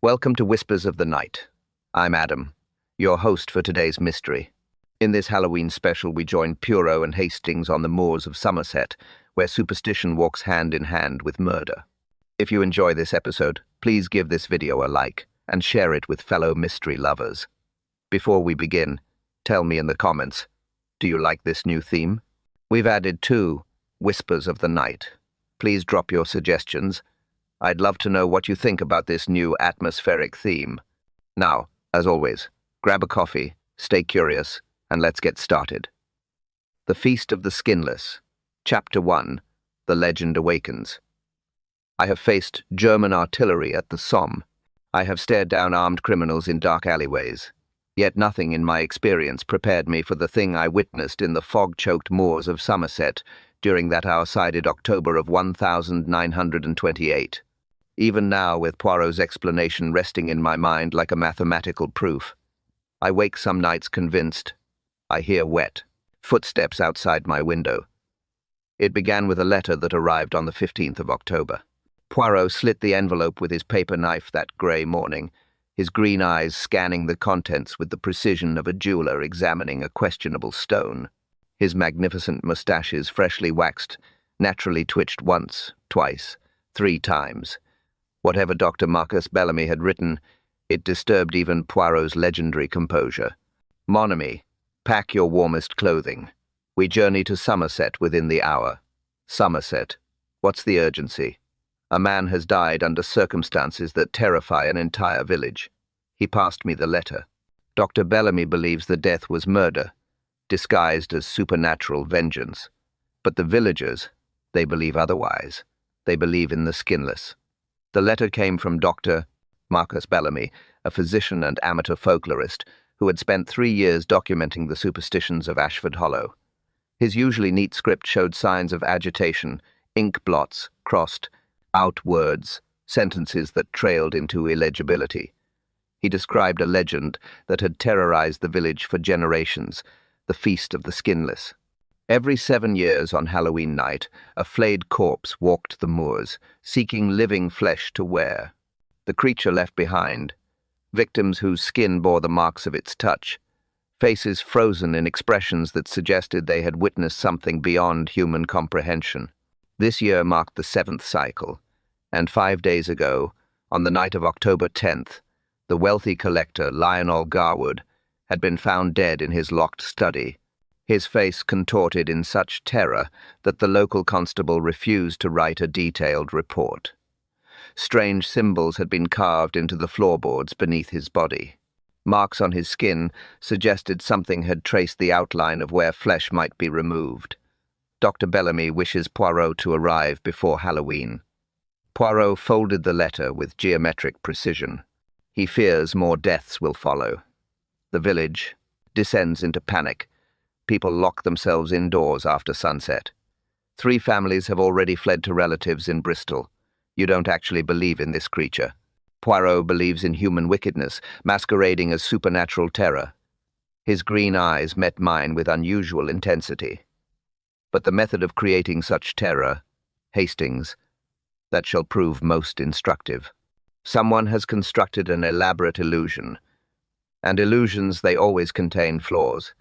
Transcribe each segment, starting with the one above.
Welcome to Whispers of the Night. I'm Adam, your host for today's mystery. In this Halloween special, we join Poirot and Hastings on the moors of Somerset, where superstition walks hand in hand with murder. If you enjoy this episode, please give this video a like and share it with fellow mystery lovers. Before we begin, tell me in the comments, do you like this new theme? We've added 2 Whispers of the Night. Please drop your suggestions. I'd love to know what you think about this new atmospheric theme. Now, as always, grab a coffee, stay curious, and let's get started. The Feast of the Skinless. Chapter 1. The Legend Awakens. I have faced German artillery at the Somme. I have stared down armed criminals in dark alleyways. Yet nothing in my experience prepared me for the thing I witnessed in the fog-choked moors of Somerset during that hour-sided October of 1928. Even now, with Poirot's explanation resting in my mind like a mathematical proof, I wake some nights convinced. I hear wet footsteps outside my window. It began with a letter that arrived on the 15th of October. Poirot slit the envelope with his paper knife that grey morning, his green eyes scanning the contents with the precision of a jeweler examining a questionable stone. His magnificent moustaches, freshly waxed, naturally twitched once, twice, 3 times. Whatever Dr. Marcus Bellamy had written, it disturbed even Poirot's legendary composure. Mon ami, pack your warmest clothing. We journey to Somerset within the hour. Somerset. What's the urgency? A man has died under circumstances that terrify an entire village. He passed me the letter. Dr. Bellamy believes the death was murder, disguised as supernatural vengeance. But the villagers, they believe otherwise. They believe in the Skinless. The letter came from Dr. Marcus Bellamy, a physician and amateur folklorist who had spent 3 years documenting the superstitions of Ashford Hollow. His usually neat script showed signs of agitation, ink blots, crossed out words, sentences that trailed into illegibility. He described a legend that had terrorized the village for generations, the Feast of the Skinless. Every 7 years on Halloween night, a flayed corpse walked the moors, seeking living flesh to wear. The creature left behind, victims whose skin bore the marks of its touch, faces frozen in expressions that suggested they had witnessed something beyond human comprehension. This year marked the 7th cycle, and 5 days ago, on the night of October 10th, the wealthy collector Lionel Garwood had been found dead in his locked study, his face contorted in such terror that the local constable refused to write a detailed report. Strange symbols had been carved into the floorboards beneath his body. Marks on his skin suggested something had traced the outline of where flesh might be removed. Dr. Bellamy wishes Poirot to arrive before Halloween. Poirot folded the letter with geometric precision. He fears more deaths will follow. The village descends into panic. People lock themselves indoors after sunset. 3 families have already fled to relatives in Bristol. You don't actually believe in this creature. Poirot believes in human wickedness, masquerading as supernatural terror. His green eyes met mine with unusual intensity. But the method of creating such terror, Hastings, that shall prove most instructive. Someone has constructed an elaborate illusion. And illusions, they always contain flaws.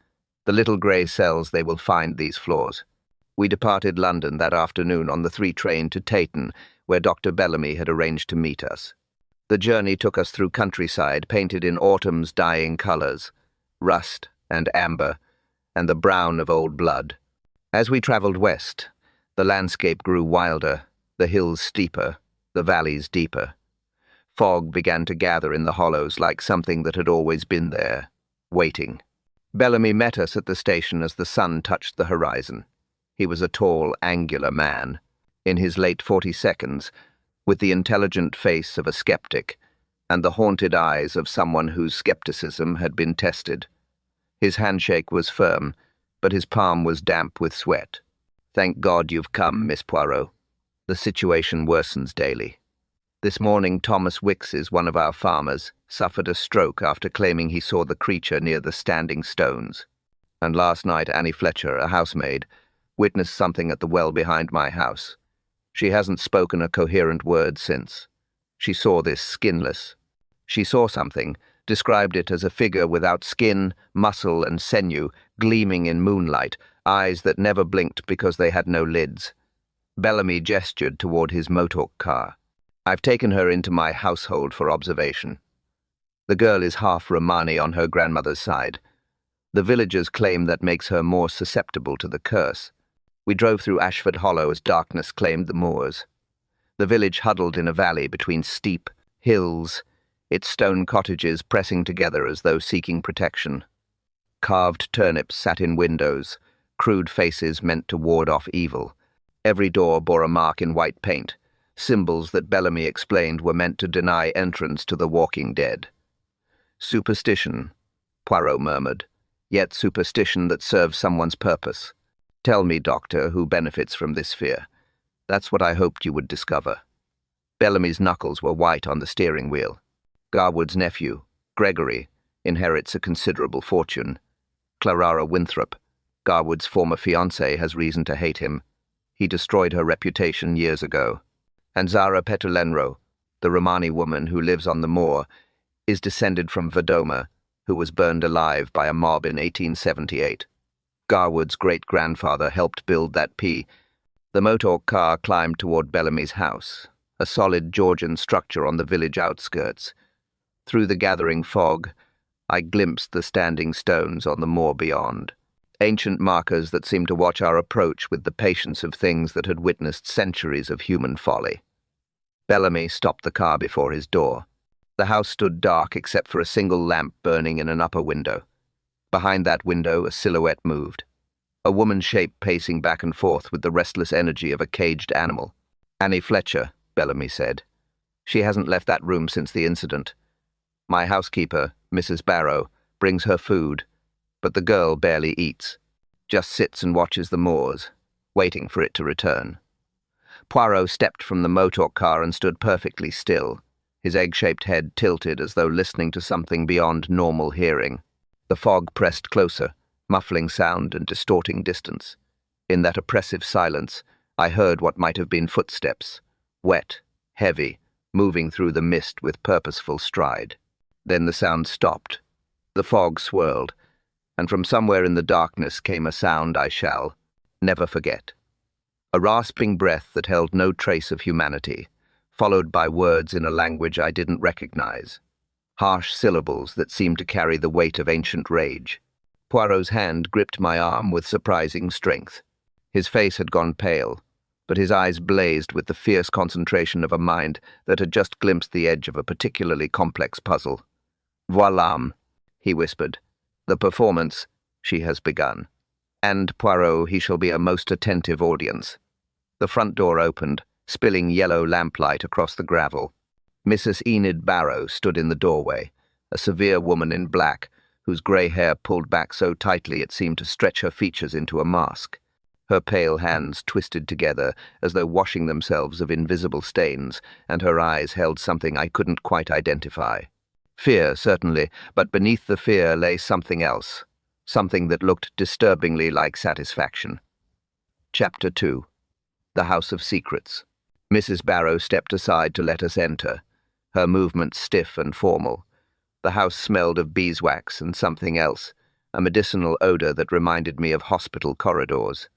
The little grey cells, they will find these flaws. We departed London that afternoon on the 3 train to Taunton, where Dr. Bellamy had arranged to meet us. The journey took us through countryside painted in autumn's dying colours, rust and amber, and the brown of old blood. As we travelled west, the landscape grew wilder, the hills steeper, the valleys deeper. Fog began to gather in the hollows like something that had always been there, waiting. Bellamy met us at the station as the sun touched the horizon. He was a tall, angular man, in his late 42nd, with the intelligent face of a skeptic and the haunted eyes of someone whose skepticism had been tested. His handshake was firm, but his palm was damp with sweat. "Thank God you've come, Miss Poirot. The situation worsens daily. This morning Thomas Wickes, one of our farmers, suffered a stroke after claiming he saw the creature near the standing stones. And last night Annie Fletcher, a housemaid, witnessed something at the well behind my house. She hasn't spoken a coherent word since. She saw this Skinless. She saw something, described it as a figure without skin, muscle, and sinew, gleaming in moonlight, eyes that never blinked because they had no lids. Bellamy gestured toward his motor car. "I've taken her into my household for observation. The girl is half Romani on her grandmother's side. The villagers claim that makes her more susceptible to the curse. We drove through Ashford Hollow as darkness claimed the moors. The village huddled in a valley between steep hills, its stone cottages pressing together as though seeking protection. Carved turnips sat in windows, crude faces meant to ward off evil. Every door bore a mark in white paint, symbols that Bellamy explained were meant to deny entrance to the walking dead. Superstition, Poirot murmured, yet superstition that serves someone's purpose. Tell me, Doctor, who benefits from this fear. That's what I hoped you would discover." Bellamy's knuckles were white on the steering wheel. "Garwood's nephew, Gregory, inherits a considerable fortune. Clara Winthrop, Garwood's former fiancée, has reason to hate him. He destroyed her reputation years ago. And Zara Petulenro, the Romani woman who lives on the moor, is descended from Vadoma, who was burned alive by a mob in 1878. Garwood's great-grandfather helped build that P. The motor car climbed toward Bellamy's house, a solid Georgian structure on the village outskirts. Through the gathering fog, I glimpsed the standing stones on the moor beyond, ancient markers that seemed to watch our approach with the patience of things that had witnessed centuries of human folly. Bellamy stopped the car before his door. The house stood dark except for a single lamp burning in an upper window. Behind that window, a silhouette moved. A woman's shape pacing back and forth with the restless energy of a caged animal. "Annie Fletcher," Bellamy said. "She hasn't left that room since the incident. My housekeeper, Mrs. Barrow, brings her food, but the girl barely eats, just sits and watches the moors, waiting for it to return." Poirot stepped from the motor car and stood perfectly still, his egg-shaped head tilted as though listening to something beyond normal hearing. The fog pressed closer, muffling sound and distorting distance. In that oppressive silence, I heard what might have been footsteps, wet, heavy, moving through the mist with purposeful stride. Then the sound stopped. The fog swirled, and from somewhere in the darkness came a sound I shall never forget. A rasping breath that held no trace of humanity, followed by words in a language I didn't recognize. Harsh syllables that seemed to carry the weight of ancient rage. Poirot's hand gripped my arm with surprising strength. His face had gone pale, but his eyes blazed with the fierce concentration of a mind that had just glimpsed the edge of a particularly complex puzzle. "Voilà," he whispered. "The performance, she has begun. And, Poirot, he shall be a most attentive audience." The front door opened, spilling yellow lamplight across the gravel. Mrs. Enid Barrow stood in the doorway, a severe woman in black, whose grey hair pulled back so tightly it seemed to stretch her features into a mask. Her pale hands twisted together as though washing themselves of invisible stains, and her eyes held something I couldn't quite identify. Fear, certainly, but beneath the fear lay something else, something that looked disturbingly like satisfaction. Chapter 2. The House of Secrets. Mrs. Barrow stepped aside to let us enter, her movements stiff and formal. The house smelled of beeswax and something else, a medicinal odor that reminded me of hospital corridors.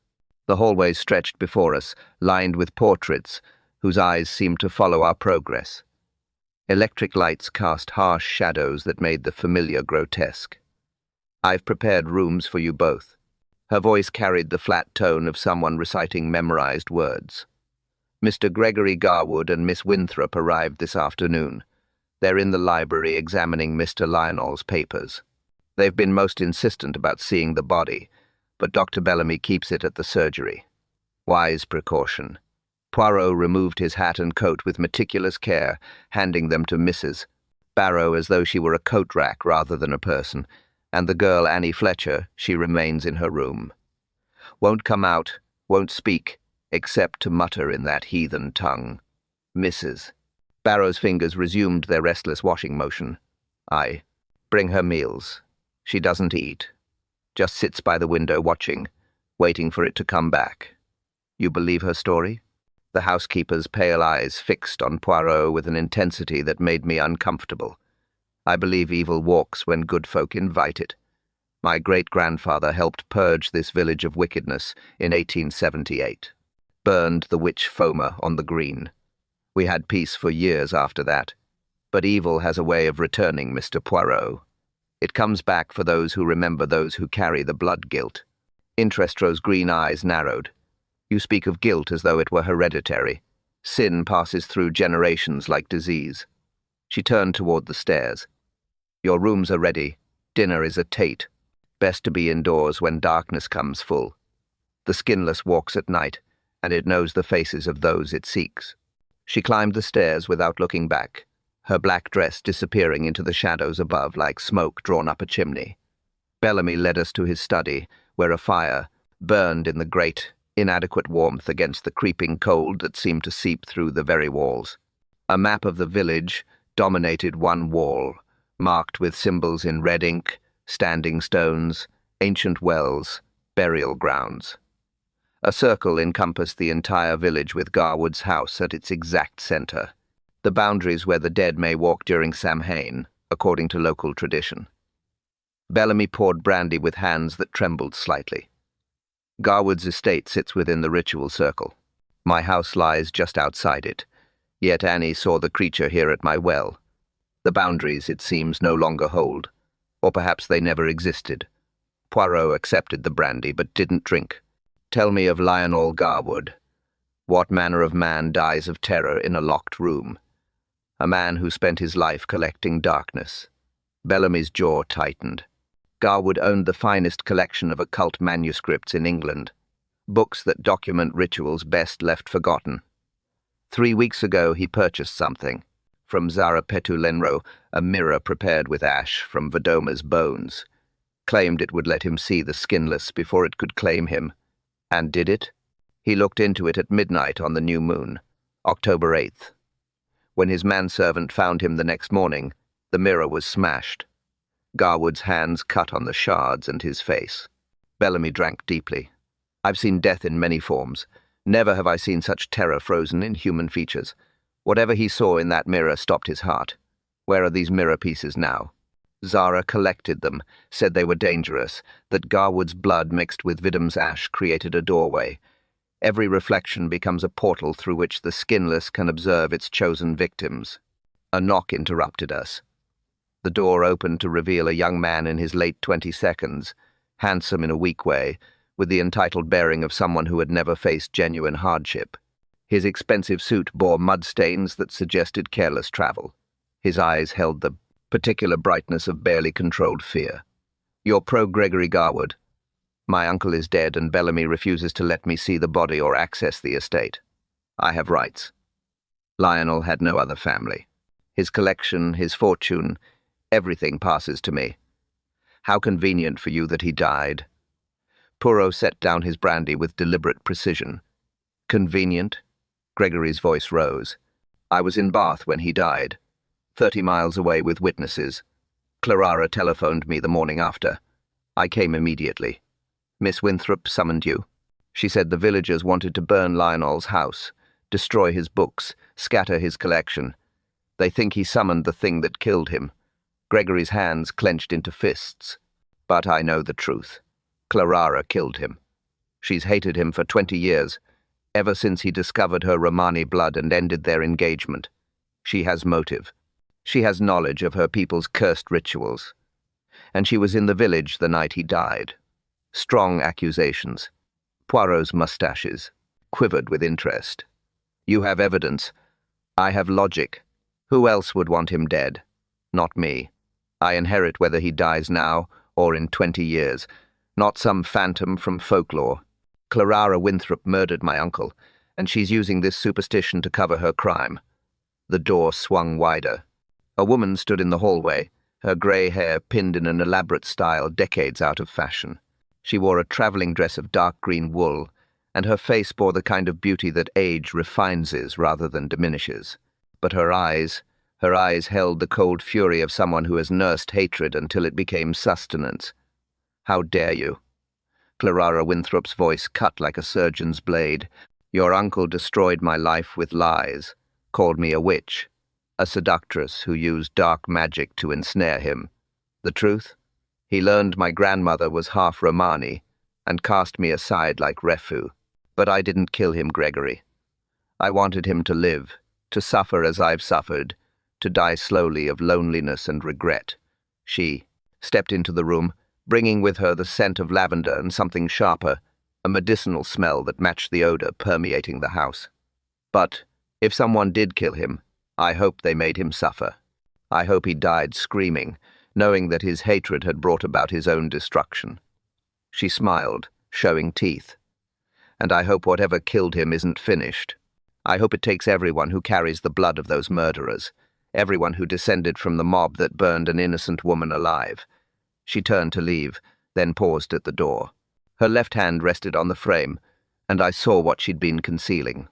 The hallways stretched before us, lined with portraits, whose eyes seemed to follow our progress. Electric lights cast harsh shadows that made the familiar grotesque. "I've prepared rooms for you both." Her voice carried the flat tone of someone reciting memorized words. "Mr. Gregory Garwood and Miss Winthrop arrived this afternoon. They're in the library examining Mr. Lionel's papers. They've been most insistent about seeing the body, but Dr. Bellamy keeps it at the surgery. Wise precaution." Poirot removed his hat and coat with meticulous care, handing them to Mrs. Barrow as though she were a coat rack rather than a person, and the girl Annie Fletcher, she remains in her room. "Won't come out, won't speak, except to mutter in that heathen tongue. Mrs." Barrow's fingers resumed their restless washing motion. "I bring her meals. She doesn't eat. Just sits by the window watching, waiting for it to come back. You believe her story?" The housekeeper's pale eyes fixed on Poirot with an intensity that made me uncomfortable. I believe evil walks when good folk invite it. My great-grandfather helped purge this village of wickedness in 1878. Burned the witch Foma on the green. We had peace for years after that. But evil has a way of returning, Mr. Poirot. It comes back for those who remember those who carry the blood guilt. Intrestro's green eyes narrowed. You speak of guilt as though it were hereditary. Sin passes through generations like disease. She turned toward the stairs. Your rooms are ready. Dinner is at Tate. Best to be indoors when darkness comes full. The Skinless walks at night, and it knows the faces of those it seeks. She climbed the stairs without looking back, her black dress disappearing into the shadows above like smoke drawn up a chimney. Bellamy led us to his study, where a fire burned in the great, inadequate warmth against the creeping cold that seemed to seep through the very walls. A map of the village dominated one wall, marked with symbols in red ink, standing stones, ancient wells, burial grounds. A circle encompassed the entire village with Garwood's house at its exact center, the boundaries where the dead may walk during Samhain, according to local tradition. Bellamy poured brandy with hands that trembled slightly. Garwood's estate sits within the ritual circle. My house lies just outside it, yet Annie saw the creature here at my well. The boundaries, it seems, no longer hold, or perhaps they never existed. Poirot accepted the brandy but didn't drink. Tell me of Lionel Garwood. What manner of man dies of terror in a locked room? A man who spent his life collecting darkness. Bellamy's jaw tightened. Garwood owned the finest collection of occult manuscripts in England, books that document rituals best left forgotten. 3 weeks ago he purchased something. From Zara Petulenro, a mirror prepared with ash from Vodoma's bones. Claimed it would let him see the Skinless before it could claim him. And did it? He looked into it at midnight on the new moon, October 8th. When his manservant found him the next morning, the mirror was smashed. Garwood's hands cut on the shards and his face. Bellamy drank deeply. I've seen death in many forms. Never have I seen such terror frozen in human features. Whatever he saw in that mirror stopped his heart. Where are these mirror pieces now? Zara collected them, said they were dangerous, that Garwood's blood mixed with Vidum's ash created a doorway. Every reflection becomes a portal through which the Skinless can observe its chosen victims. A knock interrupted us. The door opened to reveal a young man in his late 22nd, handsome in a weak way, with the entitled bearing of someone who had never faced genuine hardship. His expensive suit bore mud stains that suggested careless travel. His eyes held the particular brightness of barely controlled fear. You're pro-Gregory Garwood. My uncle is dead and Bellamy refuses to let me see the body or access the estate. I have rights. Lionel had no other family. His collection, his fortune, everything passes to me. How convenient for you that he died. Poirot set down his brandy with deliberate precision. Convenient? Gregory's voice rose. I was in Bath when he died. 30 miles away with witnesses. Clara telephoned me the morning after. I came immediately. Miss Winthrop summoned you. She said the villagers wanted to burn Lionel's house, destroy his books, scatter his collection. They think he summoned the thing that killed him. Gregory's hands clenched into fists. But I know the truth. Clara killed him. She's hated him for 20 years, ever since he discovered her Romani blood and ended their engagement. She has motive. She has knowledge of her people's cursed rituals. And she was in the village the night he died. Strong accusations. Poirot's mustaches quivered with interest. You have evidence. I have logic. Who else would want him dead? Not me. I inherit whether he dies now or in 20 years, not some phantom from folklore. Clara Winthrop murdered my uncle, and she's using this superstition to cover her crime. The door swung wider. A woman stood in the hallway, her grey hair pinned in an elaborate style decades out of fashion. She wore a travelling dress of dark green wool, and her face bore the kind of beauty that age refines rather than diminishes. But her eyes held the cold fury of someone who has nursed hatred until it became sustenance. How dare you? Clara Winthrop's voice cut like a surgeon's blade. Your uncle destroyed my life with lies, called me a witch. a seductress who used dark magic to ensnare him. The truth? He learned my grandmother was half Romani and cast me aside like refu. But I didn't kill him, Gregory. I wanted him to live, to suffer as I've suffered, to die slowly of loneliness and regret. She stepped into the room, bringing with her the scent of lavender and something sharper, a medicinal smell that matched the odor permeating the house. But if someone did kill him, I hope they made him suffer. I hope he died screaming, knowing that his hatred had brought about his own destruction. She smiled, showing teeth. And I hope whatever killed him isn't finished. I hope it takes everyone who carries the blood of those murderers, everyone who descended from the mob that burned an innocent woman alive. She turned to leave, then paused at the door. Her left hand rested on the frame, and I saw what she'd been concealing.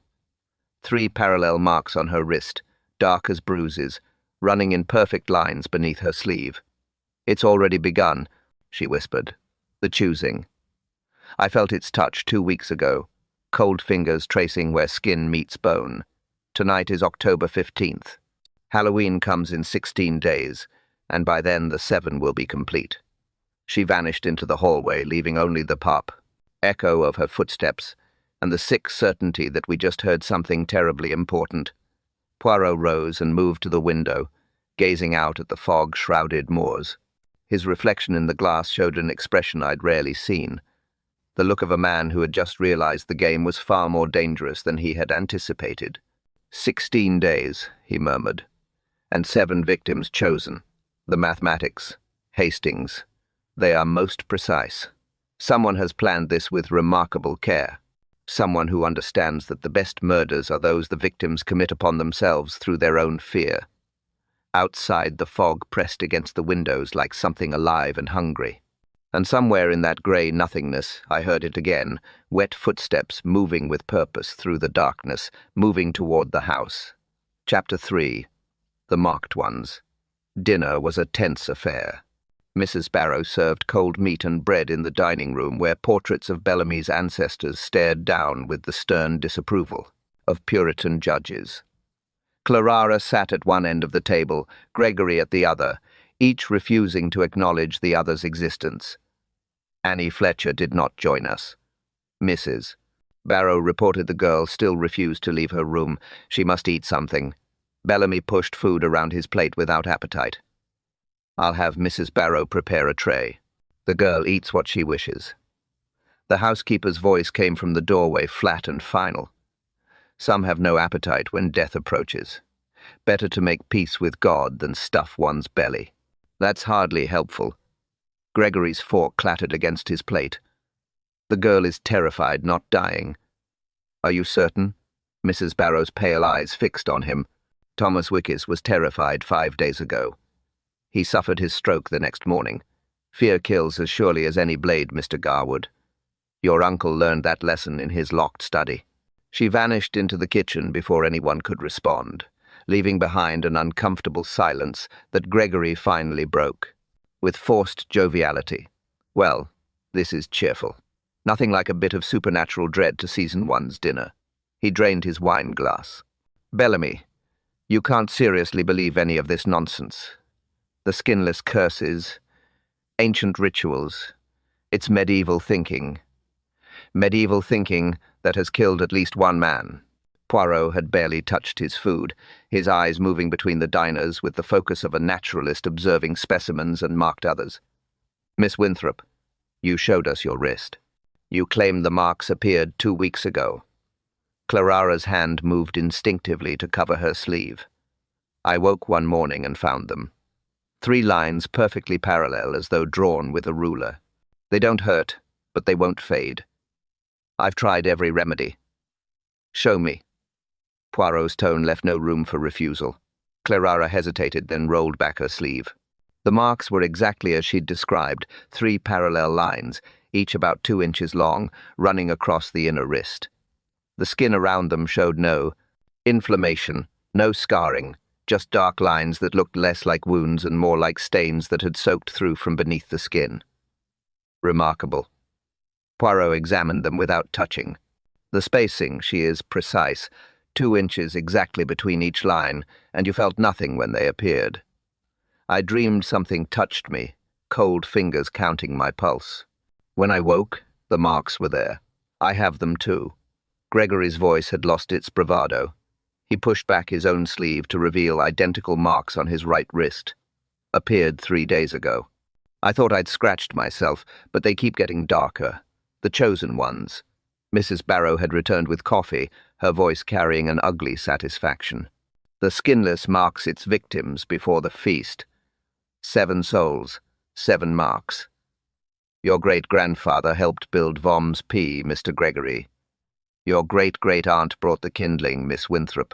3 parallel marks on her wrist, dark as bruises, running in perfect lines beneath her sleeve. "It's already begun," she whispered. "The choosing." I felt its touch 2 weeks ago, cold fingers tracing where skin meets bone. Tonight is October 15th. Halloween comes in 16 days, and by then the 7 will be complete. She vanished into the hallway, leaving only the pop, echo of her footsteps, and the sick certainty that we just heard something terribly important. Poirot rose and moved to the window, gazing out at the fog-shrouded moors. His reflection in the glass showed an expression I'd rarely seen, the look of a man who had just realized the game was far more dangerous than he had anticipated. 16 days, he murmured, and 7 victims chosen. The mathematics, Hastings, they are most precise. Someone has planned this with remarkable care. Someone who understands that the best murders are those the victims commit upon themselves through their own fear. Outside, the fog pressed against the windows like something alive and hungry. And somewhere in that grey nothingness, I heard it again, wet footsteps moving with purpose through the darkness, moving toward the house. Chapter 3. The Marked Ones. Dinner was a tense affair. Mrs. Barrow served cold meat and bread in the dining room where portraits of Bellamy's ancestors stared down with the stern disapproval of Puritan judges. Clara sat at one end of the table, Gregory at the other, each refusing to acknowledge the other's existence. Annie Fletcher did not join us. Mrs. Barrow reported the girl still refused to leave her room. She must eat something. Bellamy pushed food around his plate without appetite. "I'll have Mrs. Barrow prepare a tray. The girl eats what she wishes." The housekeeper's voice came from the doorway, flat and final. "Some have no appetite when death approaches. Better to make peace with God than stuff one's belly." "That's hardly helpful." Gregory's fork clattered against his plate. "The girl is terrified, not dying." "Are you certain?" Mrs. Barrow's pale eyes fixed on him. "Thomas Wickes was terrified 5 days ago. He suffered his stroke the next morning. Fear kills as surely as any blade, Mr. Garwood. Your uncle learned that lesson in his locked study." She vanished into the kitchen before anyone could respond, leaving behind an uncomfortable silence that Gregory finally broke, with forced joviality. "Well, this is cheerful. Nothing like a bit of supernatural dread to season one's dinner." He drained his wine glass. "Bellamy, you can't seriously believe any of this nonsense. The Skinless curses, ancient rituals. It's medieval thinking. Medieval thinking that has killed at least one man." Poirot had barely touched his food, his eyes moving between the diners with the focus of a naturalist observing specimens and marked others. "Miss Winthrop, you showed us your wrist. You claimed the marks appeared 2 weeks ago." Clara's hand moved instinctively to cover her sleeve. "I woke one morning and found them. 3 lines perfectly parallel as though drawn with a ruler. They don't hurt, but they won't fade. I've tried every remedy." "Show me." Poirot's tone left no room for refusal. Clara hesitated, then rolled back her sleeve. The marks were exactly as she'd described, 3 parallel lines, each about 2 inches long, running across the inner wrist. The skin around them showed no inflammation, no scarring, just dark lines that looked less like wounds and more like stains that had soaked through from beneath the skin. "Remarkable." Poirot examined them without touching. "The spacing, she is precise. 2 inches exactly between each line, and you felt nothing when they appeared. I dreamed something touched me, cold fingers counting my pulse. When I woke, the marks were there. I have them too. Gregory's voice had lost its bravado. He pushed back his own sleeve to reveal identical marks on his right wrist. Appeared 3 days ago. I thought I'd scratched myself, but they keep getting darker. The chosen ones. Mrs. Barrow had returned with coffee, her voice carrying an ugly satisfaction. The Skinless marks its victims before the feast. 7 souls, 7 marks. Your great-grandfather helped build Vom's P, Mr. Gregory. Your great-great-aunt brought the kindling, Miss Winthrop.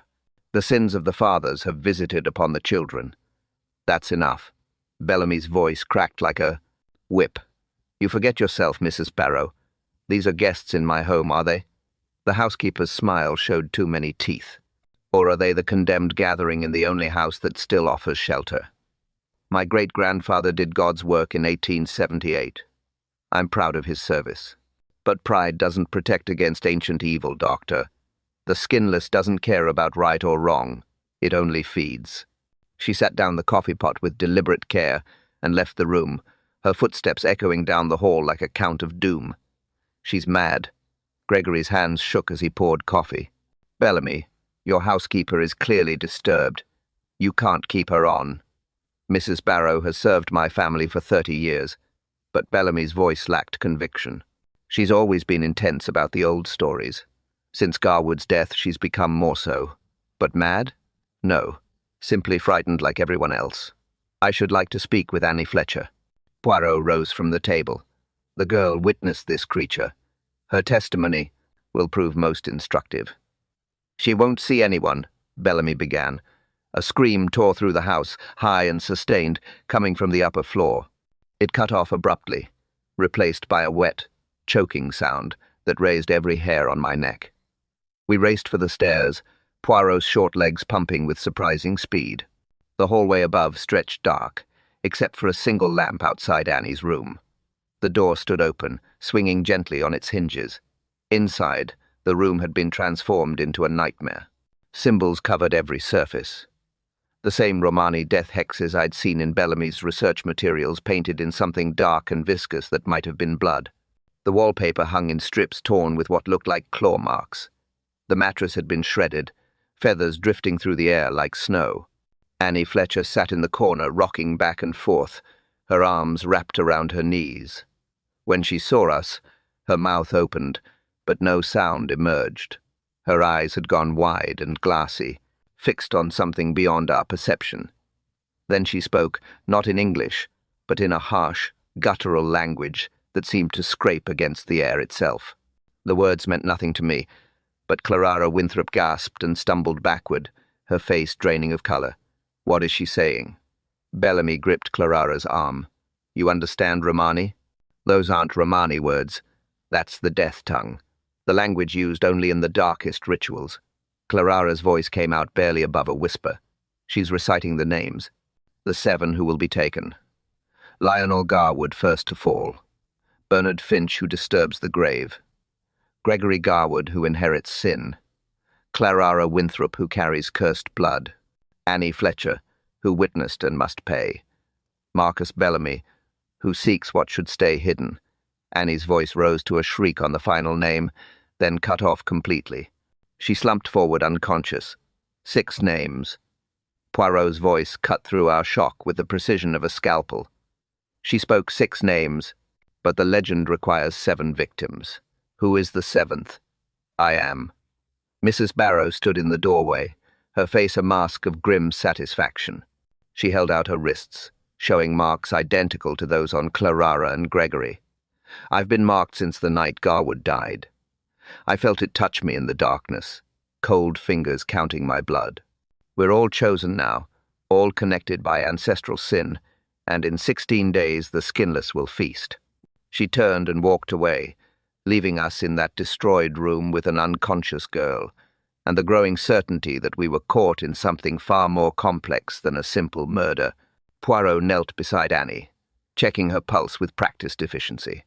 The sins of the fathers have visited upon the children. That's enough. Bellamy's voice cracked like a whip. You forget yourself, Mrs. Barrow. These are guests in my home, are they? The housekeeper's smile showed too many teeth. Or are they the condemned gathering in the only house that still offers shelter? My great-grandfather did God's work in 1878. I'm proud of his service. But pride doesn't protect against ancient evil, Doctor. The Skinless doesn't care about right or wrong. It only feeds. She sat down the coffee pot with deliberate care and left the room, her footsteps echoing down the hall like a count of doom. She's mad. Gregory's hands shook as he poured coffee. Bellamy, your housekeeper is clearly disturbed. You can't keep her on. Mrs. Barrow has served my family for 30 years, but Bellamy's voice lacked conviction. She's always been intense about the old stories. Since Garwood's death, she's become more so. But mad? No. Simply frightened like everyone else. I should like to speak with Annie Fletcher. Poirot rose from the table. The girl witnessed this creature. Her testimony will prove most instructive. She won't see anyone, Bellamy began. A scream tore through the house, high and sustained, coming from the upper floor. It cut off abruptly, replaced by a wet, choking sound that raised every hair on my neck. We raced for the stairs, Poirot's short legs pumping with surprising speed. The hallway above stretched dark, except for a single lamp outside Annie's room. The door stood open, swinging gently on its hinges. Inside, the room had been transformed into a nightmare. Symbols covered every surface. The same Romani death hexes I'd seen in Bellamy's research materials painted in something dark and viscous that might have been blood. The wallpaper hung in strips torn with what looked like claw marks. The mattress had been shredded, feathers drifting through the air like snow. Annie Fletcher sat in the corner, rocking back and forth, her arms wrapped around her knees. When she saw us, her mouth opened, but no sound emerged. Her eyes had gone wide and glassy, fixed on something beyond our perception. Then she spoke, not in English, but in a harsh, guttural language that seemed to scrape against the air itself. The words meant nothing to me, but Clara Winthrop gasped and stumbled backward, her face draining of colour. What is she saying? Bellamy gripped Clara's arm. You understand Romani? Those aren't Romani words. That's the death tongue, the language used only in the darkest rituals. Clara's voice came out barely above a whisper. She's reciting the names. The 7 who will be taken. Lionel Garwood, first to fall. Bernard Finch, who disturbs the grave. Gregory Garwood, who inherits sin. Clara Winthrop, who carries cursed blood. Annie Fletcher, who witnessed and must pay. Marcus Bellamy, who seeks what should stay hidden. Annie's voice rose to a shriek on the final name, then cut off completely. She slumped forward unconscious. 6 names. Poirot's voice cut through our shock with the precision of a scalpel. She spoke 6 names, but the legend requires 7 victims. Who is the 7th? I am. Mrs. Barrow stood in the doorway, her face a mask of grim satisfaction. She held out her wrists, showing marks identical to those on Clara and Gregory. I've been marked since the night Garwood died. I felt it touch me in the darkness, cold fingers counting my blood. We're all chosen now, all connected by ancestral sin, and in 16 days the Skinless will feast. She turned and walked away, leaving us in that destroyed room with an unconscious girl, and the growing certainty that we were caught in something far more complex than a simple murder. Poirot knelt beside Annie, checking her pulse with practiced efficiency.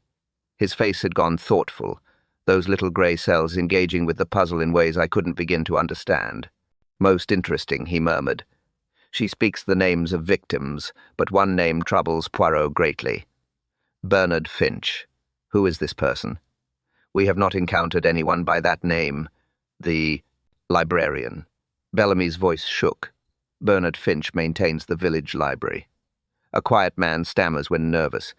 His face had gone thoughtful, those little grey cells engaging with the puzzle in ways I couldn't begin to understand. Most interesting, he murmured. She speaks the names of victims, but one name troubles Poirot greatly. Bernard Finch. Who is this person? We have not encountered anyone by that name. The librarian. Bellamy's voice shook. Bernard Finch maintains the village library. A quiet man stammers when nervous.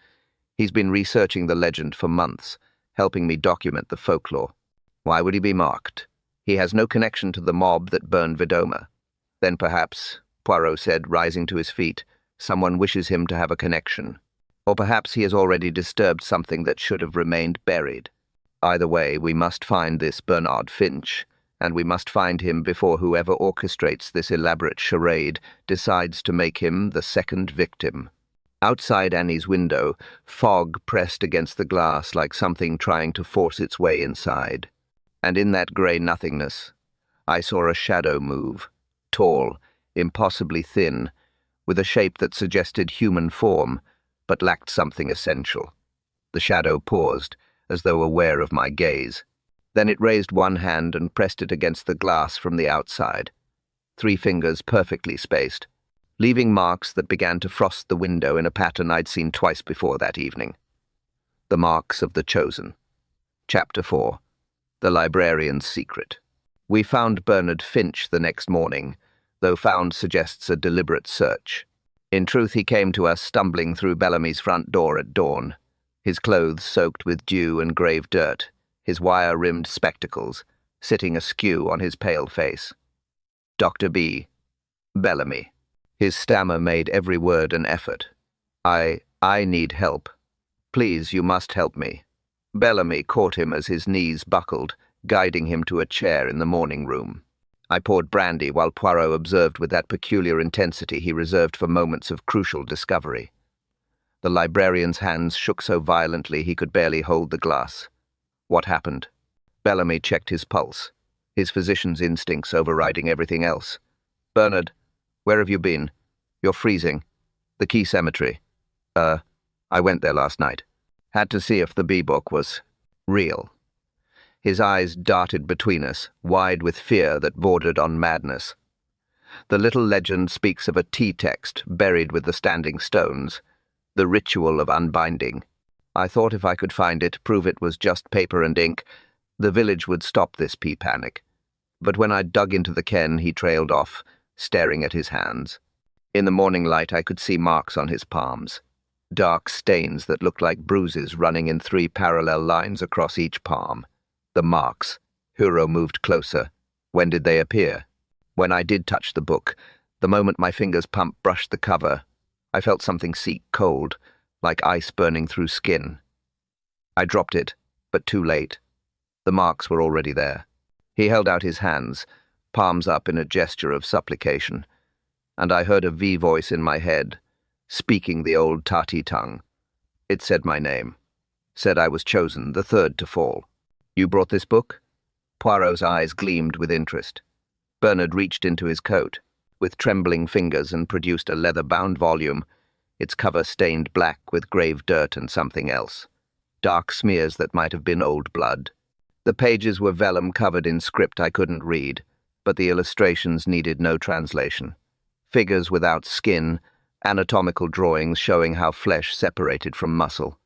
He's been researching the legend for months, helping me document the folklore. Why would he be marked? He has no connection to the mob that burned Vidoma. Then perhaps, Poirot said, rising to his feet, someone wishes him to have a connection. Or perhaps he has already disturbed something that should have remained buried. Either way, we must find this Bernard Finch, and we must find him before whoever orchestrates this elaborate charade decides to make him the second victim. Outside Annie's window, fog pressed against the glass like something trying to force its way inside. And in that grey nothingness, I saw a shadow move, tall, impossibly thin, with a shape that suggested human form, but lacked something essential. The shadow paused, as though aware of my gaze. Then it raised one hand and pressed it against the glass from the outside, 3 fingers perfectly spaced, leaving marks that began to frost the window in a pattern I'd seen twice before that evening. The marks of the chosen. Chapter 4. The Librarian's Secret. We found Bernard Finch the next morning, though found suggests a deliberate search. In truth, he came to us stumbling through Bellamy's front door at dawn, his clothes soaked with dew and grave dirt, his wire-rimmed spectacles sitting askew on his pale face. Dr. B. Bellamy. His stammer made every word an effort. I need help. Please, you must help me. Bellamy caught him as his knees buckled, guiding him to a chair in the morning room. I poured brandy while Poirot observed with that peculiar intensity he reserved for moments of crucial discovery. The librarian's hands shook so violently he could barely hold the glass. What happened? Bellamy checked his pulse, his physician's instincts overriding everything else. Bernard, where have you been? You're freezing. The Key Cemetery. I went there last night. Had to see if the B-book was real. His eyes darted between us, wide with fear that bordered on madness. The little legend speaks of a tea-text buried with the standing stones, the ritual of unbinding. I thought if I could find it, prove it was just paper and ink, the village would stop this pea panic. But when I dug into the ken, he trailed off, staring at his hands. In the morning light, I could see marks on his palms, dark stains that looked like bruises running in 3 parallel lines across each palm. The marks. Huro moved closer. When did they appear? When I did touch the book, the moment my fingers brushed the cover, I felt something seep cold, like ice burning through skin. I dropped it, but too late. The marks were already there. He held out his hands, palms up in a gesture of supplication, and I heard a V voice in my head, speaking the old Tati tongue. It said my name, said I was chosen, the third to fall. You brought this book? Poirot's eyes gleamed with interest. Bernard reached into his coat, with trembling fingers, and produced a leather-bound volume, its cover stained black with grave dirt and something else, dark smears that might have been old blood. The pages were vellum covered in script I couldn't read, but the illustrations needed no translation. Figures without skin, anatomical drawings showing how flesh separated from muscle.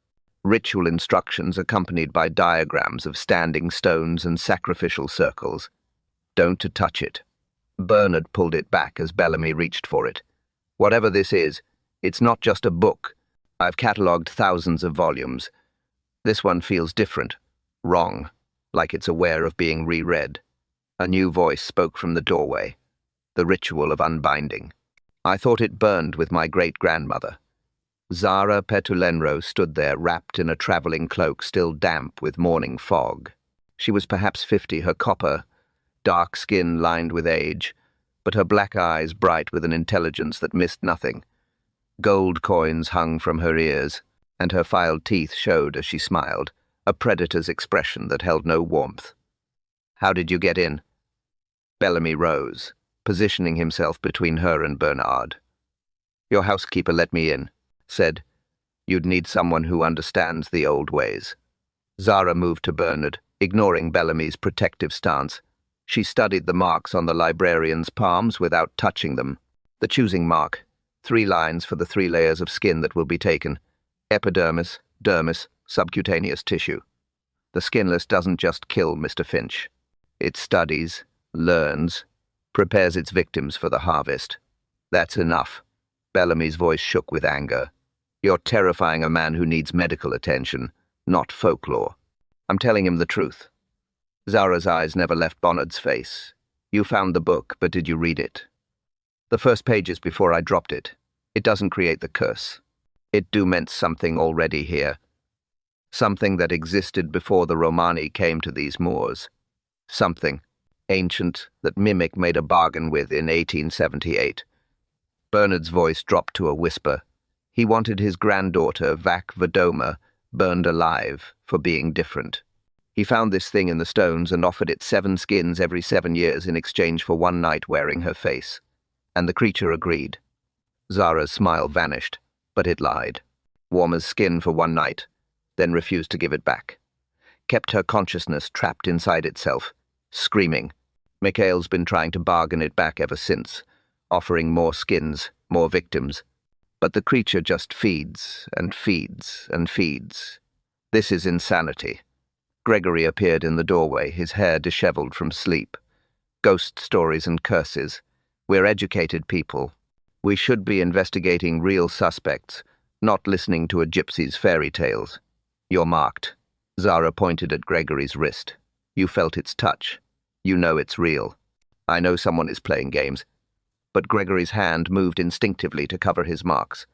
Ritual instructions accompanied by diagrams of standing stones and sacrificial circles. Don't to touch it. Bernard pulled it back as Bellamy reached for it. Whatever this is, it's not just a book. I've catalogued thousands of volumes. This one feels different, wrong, like it's aware of being reread. A new voice spoke from the doorway. The ritual of unbinding. I thought it burned with my great-grandmother. Zara Petulenro stood there wrapped in a travelling cloak still damp with morning fog. She was perhaps 50, her copper, dark skin lined with age, but her black eyes bright with an intelligence that missed nothing. Gold coins hung from her ears, and her filed teeth showed as she smiled, a predator's expression that held no warmth. How did you get in? Bellamy rose, positioning himself between her and Bernard. Your housekeeper let me in. Said, you'd need someone who understands the old ways. Zara moved to Bernard, ignoring Bellamy's protective stance. She studied the marks on the librarian's palms without touching them. The choosing mark, 3 lines for the 3 layers of skin that will be taken: epidermis, dermis, subcutaneous tissue. The Skinless doesn't just kill Mr. Finch. It studies, learns, prepares its victims for the harvest. That's enough. Bellamy's voice shook with anger. You're terrifying a man who needs medical attention, not folklore. I'm telling him the truth. Zara's eyes never left Bonnard's face. You found the book, but did you read it? The first pages before I dropped it. It doesn't create the curse. It meant something already here. Something that existed before the Romani came to these moors. Something ancient that Mimic made a bargain with in 1878. Bernard's voice dropped to a whisper. He wanted his granddaughter, Vac Vadoma, burned alive for being different. He found this thing in the stones and offered it 7 skins every 7 years in exchange for 1 night wearing her face. And the creature agreed. Zara's smile vanished, but it lied. Warmer's skin for 1 night, then refused to give it back. Kept her consciousness trapped inside itself, screaming. Mikhail's been trying to bargain it back ever since, offering more skins, more victims. But the creature just feeds and feeds and feeds. This is insanity. Gregory appeared in the doorway, his hair disheveled from sleep. Ghost stories and curses. We're educated people. We should be investigating real suspects, not listening to a gypsy's fairy tales. You're marked. Zara pointed at Gregory's wrist. You felt its touch. You know it's real. I know someone is playing games. But Gregory's hand moved instinctively to cover his marks.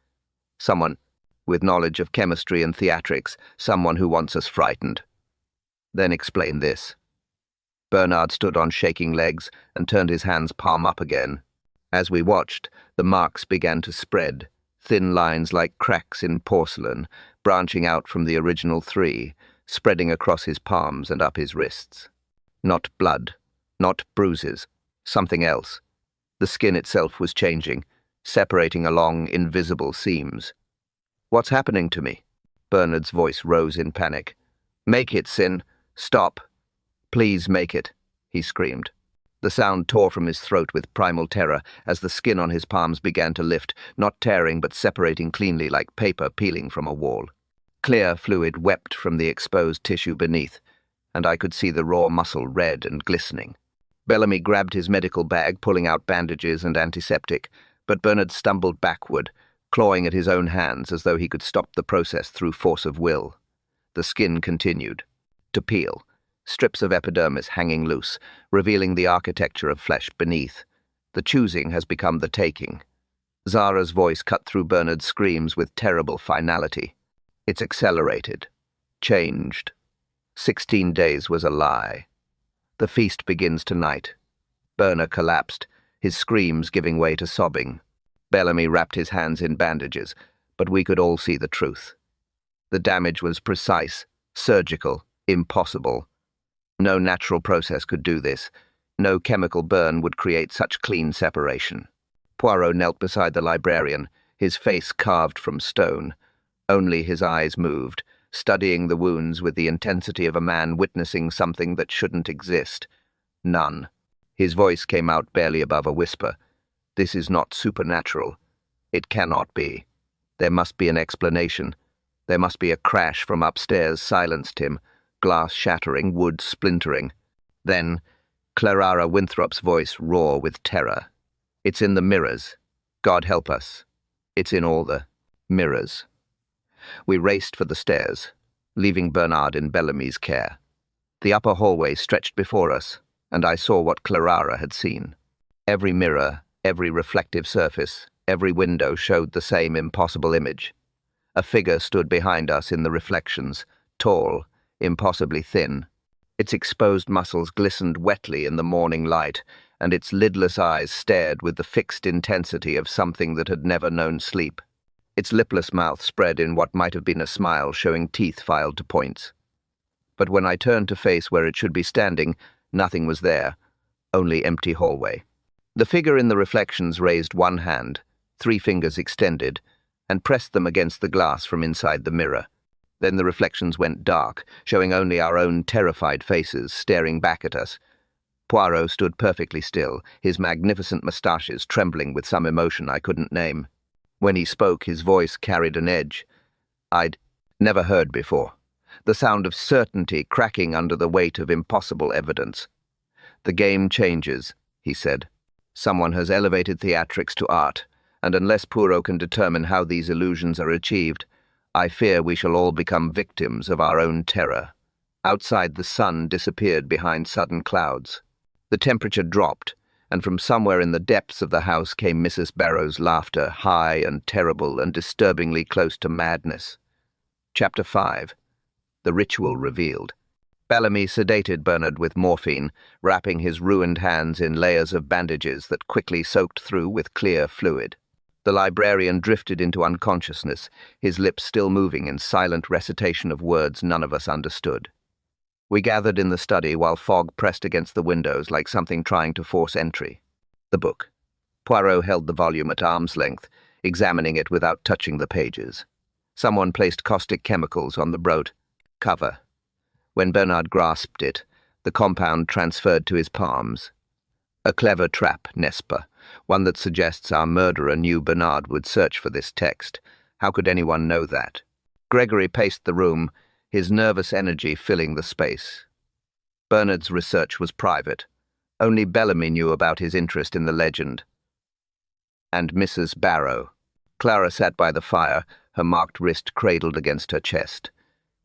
Someone with knowledge of chemistry and theatrics, someone who wants us frightened. Then explain this. Bernard stood on shaking legs and turned his hand's palm up again. As we watched, the marks began to spread, thin lines like cracks in porcelain, branching out from the original 3, spreading across his palms and up his wrists. Not blood, not bruises, something else. The skin itself was changing, separating along invisible seams. What's happening to me? Bernard's voice rose in panic. Make it, Sin. Stop. Please make it, he screamed. The sound tore from his throat with primal terror as the skin on his palms began to lift, not tearing but separating cleanly like paper peeling from a wall. Clear fluid wept from the exposed tissue beneath, and I could see the raw muscle red and glistening. Bellamy grabbed his medical bag, pulling out bandages and antiseptic, but Bernard stumbled backward, clawing at his own hands as though he could stop the process through force of will. The skin continued to peel, strips of epidermis hanging loose, revealing the architecture of flesh beneath. The choosing has become the taking. Zara's voice cut through Bernard's screams with terrible finality. It's accelerated, changed. 16 days was a lie. The feast begins tonight. Berner collapsed, his screams giving way to sobbing. Bellamy wrapped his hands in bandages, but we could all see the truth. The damage was precise, surgical, impossible. No natural process could do this. No chemical burn would create such clean separation. Poirot knelt beside the librarian, his face carved from stone. Only his eyes moved, studying the wounds with the intensity of a man witnessing something that shouldn't exist. None. His voice came out barely above a whisper. This is not supernatural. It cannot be. There must be an explanation. There must be a crash from upstairs silenced him, glass shattering, wood splintering. Then, Clara Winthrop's voice roared with terror. It's in the mirrors. God help us. It's in all the mirrors. We raced for the stairs, leaving Bernard in Bellamy's care. The upper hallway stretched before us, and I saw what Clara had seen. Every mirror, every reflective surface, every window showed the same impossible image. A figure stood behind us in the reflections, tall, impossibly thin. Its exposed muscles glistened wetly in the morning light, and its lidless eyes stared with the fixed intensity of something that had never known sleep. Its lipless mouth spread in what might have been a smile, showing teeth filed to points. But when I turned to face where it should be standing, nothing was there, only empty hallway. The figure in the reflections raised one hand, 3 fingers extended, and pressed them against the glass from inside the mirror. Then the reflections went dark, showing only our own terrified faces staring back at us. Poirot stood perfectly still, his magnificent moustaches trembling with some emotion I couldn't name. When he spoke, his voice carried an edge I'd never heard before, the sound of certainty cracking under the weight of impossible evidence. "The game changes," he said. "Someone has elevated theatrics to art, and unless Poirot can determine how these illusions are achieved, I fear we shall all become victims of our own terror." Outside, the sun disappeared behind sudden clouds. The temperature dropped, and from somewhere in the depths of the house came Mrs. Barrow's laughter, high and terrible and disturbingly close to madness. Chapter 5. The Ritual Revealed. Bellamy sedated Bernard with morphine, wrapping his ruined hands in layers of bandages that quickly soaked through with clear fluid. The librarian drifted into unconsciousness, his lips still moving in silent recitation of words none of us understood. We gathered in the study while fog pressed against the windows like something trying to force entry. The book. Poirot held the volume at arm's length, examining it without touching the pages. Someone placed caustic chemicals on the broad cover. When Bernard grasped it, the compound transferred to his palms. A clever trap, n'est-ce pas? One that suggests our murderer knew Bernard would search for this text. How could anyone know that? Gregory paced the room, his nervous energy filling the space. Bernard's research was private. Only Bellamy knew about his interest in the legend. And Mrs. Barrow. Clara sat by the fire, her marked wrist cradled against her chest.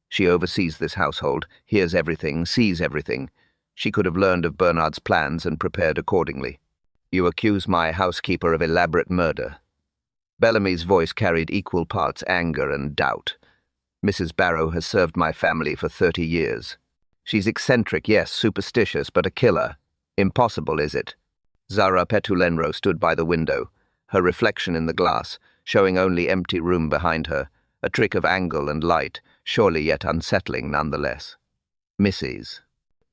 She oversees this household, hears everything, sees everything. She could have learned of Bernard's plans and prepared accordingly. "You accuse my housekeeper of elaborate murder." Bellamy's voice carried equal parts anger and doubt. "Mrs. Barrow has served my family for 30 years. She's eccentric, yes, superstitious, but a killer. Impossible, is it?" Zara Petulenro stood by the window, her reflection in the glass, showing only empty room behind her, a trick of angle and light, surely yet unsettling nonetheless. "Mrs.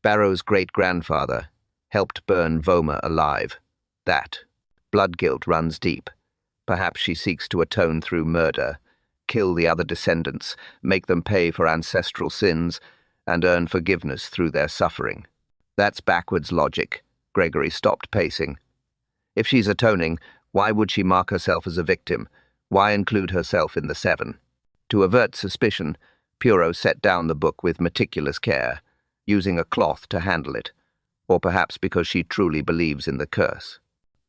Barrow's great-grandfather helped burn Voma alive. That. Blood guilt runs deep. Perhaps she seeks to atone through murder, kill the other descendants, make them pay for ancestral sins, and earn forgiveness through their suffering. That's backwards logic." Gregory stopped pacing. "If she's atoning, why would she mark herself as a victim? Why include herself in the 7? To avert suspicion, Poirot set down the book with meticulous care, using a cloth to handle it, or perhaps because she truly believes in the curse.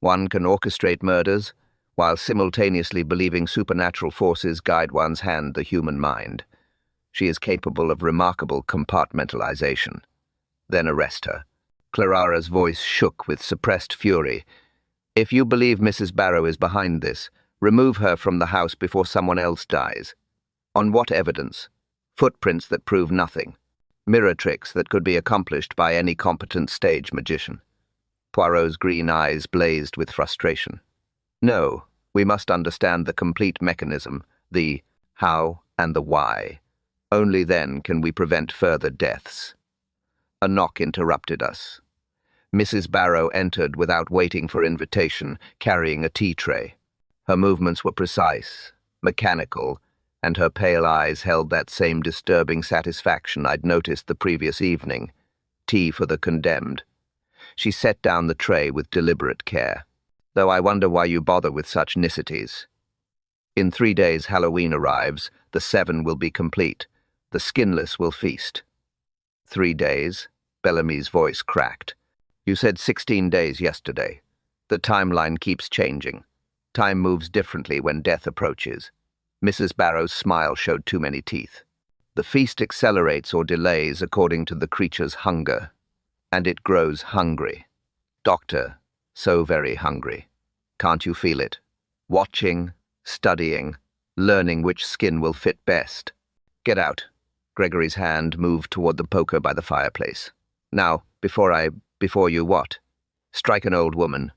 One can orchestrate murders, while simultaneously believing supernatural forces guide one's hand, the human mind. She is capable of remarkable compartmentalization. Then arrest her." Clarara's voice shook with suppressed fury. "If you believe Mrs. Barrow is behind this, remove her from the house before someone else dies. On what evidence? Footprints that prove nothing. Mirror tricks that could be accomplished by any competent stage magician." Poirot's green eyes blazed with frustration. "No. We must understand the complete mechanism, the how and the why. Only then can we prevent further deaths." A knock interrupted us. Mrs. Barrow entered without waiting for invitation, carrying a tea tray. Her movements were precise, mechanical, and her pale eyes held that same disturbing satisfaction I'd noticed the previous evening. Tea for the condemned. She set down the tray with deliberate care. "Though I wonder why you bother with such niceties. In 3 days Halloween arrives, the 7 will be complete. The Skinless will feast." 3 days? Bellamy's voice cracked. "You said 16 days yesterday. The timeline keeps changing. Time moves differently when death approaches." Mrs. Barrow's smile showed too many teeth. "The feast accelerates or delays according to the creature's hunger. And it grows hungry. Doctor, so very hungry. Can't you feel it? Watching, studying, learning which skin will fit best. Get out." Gregory's hand moved toward the poker by the fireplace. "Now, before you what? Strike an old woman.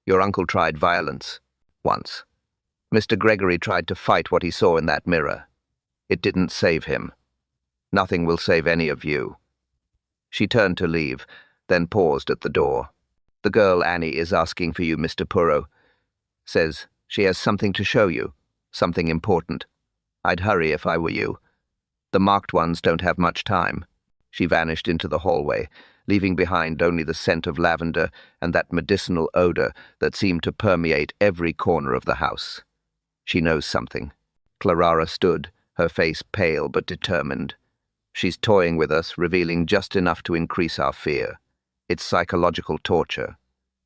Your uncle tried violence. Once. Mr. Gregory tried to fight what he saw in that mirror. It didn't save him. Nothing will save any of you." She turned to leave, then paused at the door. "The girl Annie is asking for you, Mr. Poirot. Says she has something to show you, something important. I'd hurry if I were you. The marked ones don't have much time." She vanished into the hallway, leaving behind only the scent of lavender and that medicinal odor that seemed to permeate every corner of the house. She knows something. Clara stood, her face pale but determined. She's toying with us, revealing just enough to increase our fear. It's psychological torture.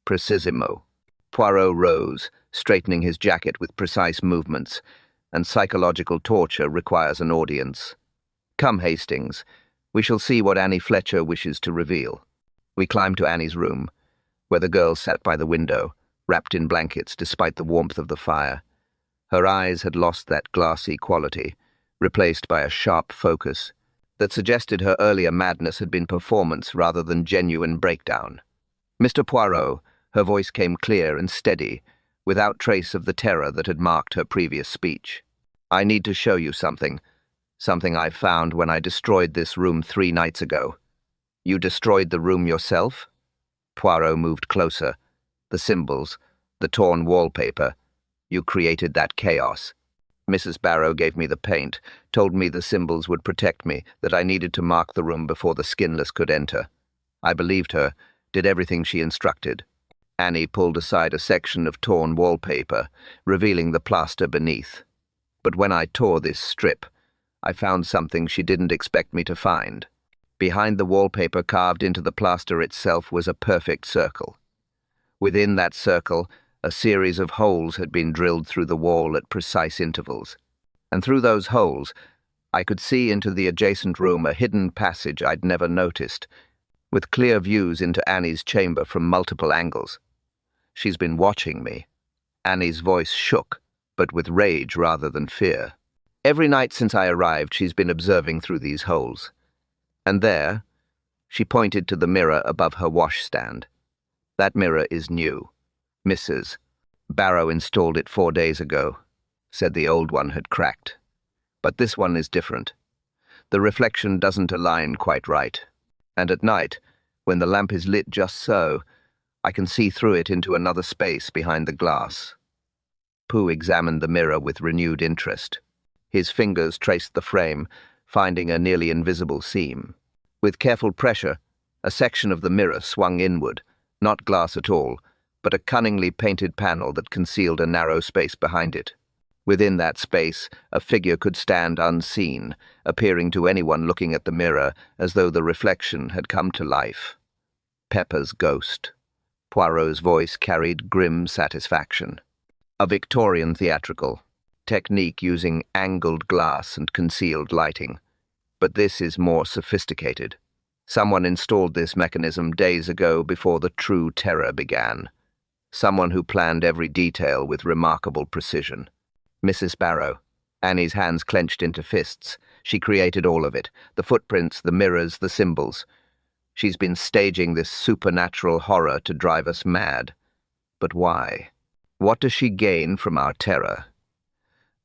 Precisimo. Poirot rose, straightening his jacket with precise movements, and psychological torture requires an audience. "Come, Hastings. We shall see what Annie Fletcher wishes to reveal." We climbed to Annie's room, where the girl sat by the window, wrapped in blankets despite the warmth of the fire. Her eyes had lost that glassy quality, replaced by a sharp focus that suggested her earlier madness had been performance rather than genuine breakdown. "Mr. Poirot," her voice came clear and steady, without trace of the terror that had marked her previous speech. "I need to show you something I found when I destroyed this room 3 nights ago." "You destroyed the room yourself?" Poirot moved closer. "The symbols, the torn wallpaper. You created that chaos." "Mrs. Barrow gave me the paint, told me the symbols would protect me, that I needed to mark the room before the Skinless could enter. I believed her, did everything she instructed." Annie pulled aside a section of torn wallpaper, revealing the plaster beneath. "But when I tore this strip, I found something she didn't expect me to find. Behind the wallpaper carved into the plaster itself was a perfect circle. Within that circle, a series of holes had been drilled through the wall at precise intervals. And through those holes, I could see into the adjacent room a hidden passage I'd never noticed, with clear views into Annie's chamber from multiple angles. She's been watching me." Annie's voice shook, but with rage rather than fear. "Every night since I arrived, she's been observing through these holes. And there," she pointed to the mirror above her washstand. "That mirror is new. Mrs. Barrow installed it 4 days ago, said the old one had cracked. But this one is different. The reflection doesn't align quite right. And at night, when the lamp is lit just so, I can see through it into another space behind the glass." Pooh examined the mirror with renewed interest. His fingers traced the frame, finding a nearly invisible seam. With careful pressure, a section of the mirror swung inward, not glass at all, but a cunningly painted panel that concealed a narrow space behind it. Within that space, a figure could stand unseen, appearing to anyone looking at the mirror as though the reflection had come to life. "Pepper's ghost." Poirot's voice carried grim satisfaction. "A Victorian theatrical technique using angled glass and concealed lighting. But this is more sophisticated. Someone installed this mechanism days ago before the true terror began. Someone who planned every detail with remarkable precision. Mrs. Barrow." Annie's hands clenched into fists. "She created all of it. The footprints, the mirrors, the symbols. She's been staging this supernatural horror to drive us mad. But why? What does she gain from our terror?"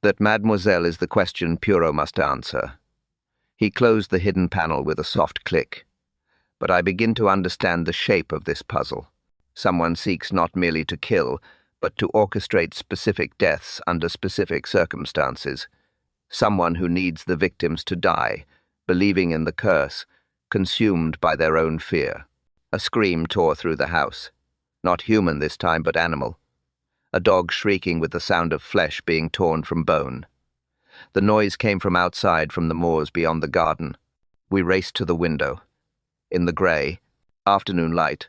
"That, mademoiselle, is the question Poirot must answer." He closed the hidden panel with a soft click. "But I begin to understand the shape of this puzzle. Someone seeks not merely to kill, but to orchestrate specific deaths under specific circumstances. Someone who needs the victims to die, believing in the curse, consumed by their own fear." A scream tore through the house. Not human this time, but animal. A dog shrieking with the sound of flesh being torn from bone. The noise came from outside, from the moors beyond the garden. We raced to the window. In the grey, afternoon light,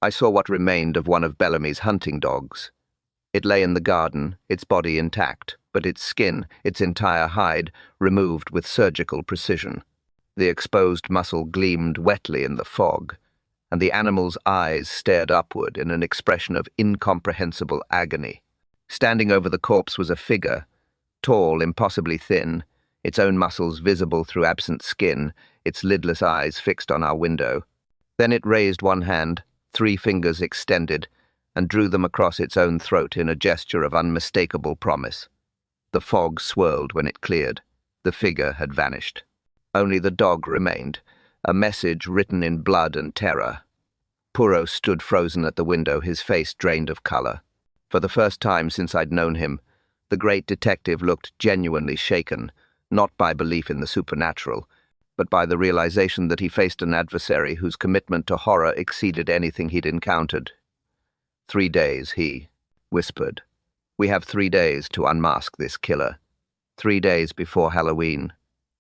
I saw what remained of one of Bellamy's hunting dogs. It lay in the garden, its body intact, but its skin, its entire hide, removed with surgical precision. The exposed muscle gleamed wetly in the fog, and the animal's eyes stared upward in an expression of incomprehensible agony. Standing over the corpse was a figure, tall, impossibly thin, its own muscles visible through absent skin, its lidless eyes fixed on our window. Then it raised one hand, 3 fingers extended, and drew them across its own throat in a gesture of unmistakable promise. The fog swirled when it cleared. The figure had vanished. Only the dog remained, a message written in blood and terror. Poirot stood frozen at the window, his face drained of colour. For the first time since I'd known him, the great detective looked genuinely shaken, not by belief in the supernatural, but by the realization that he faced an adversary whose commitment to horror exceeded anything he'd encountered. 3 days, he whispered. We have 3 days to unmask this killer. 3 days before Halloween.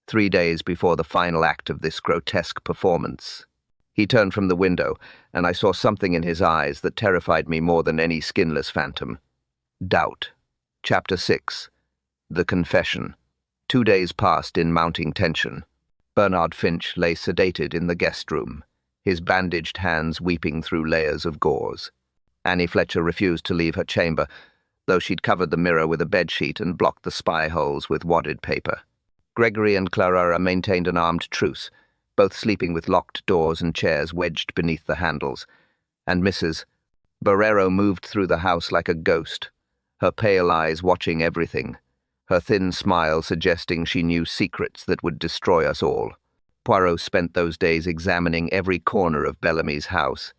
3 days before the final act of this grotesque performance. He turned from the window, and I saw something in his eyes that terrified me more than any skinless phantom. Doubt. Chapter 6. The Confession. 2 days passed in mounting tension. Bernard Finch lay sedated in the guest room, his bandaged hands weeping through layers of gauze. Annie Fletcher refused to leave her chamber, though she'd covered the mirror with a bedsheet and blocked the spy holes with wadded paper. Gregory and Clara maintained an armed truce, both sleeping with locked doors and chairs wedged beneath the handles, and Mrs. Barrero moved through the house like a ghost, her pale eyes watching everything, her thin smile suggesting she knew secrets that would destroy us all. Poirot spent those days examining every corner of Bellamy's house.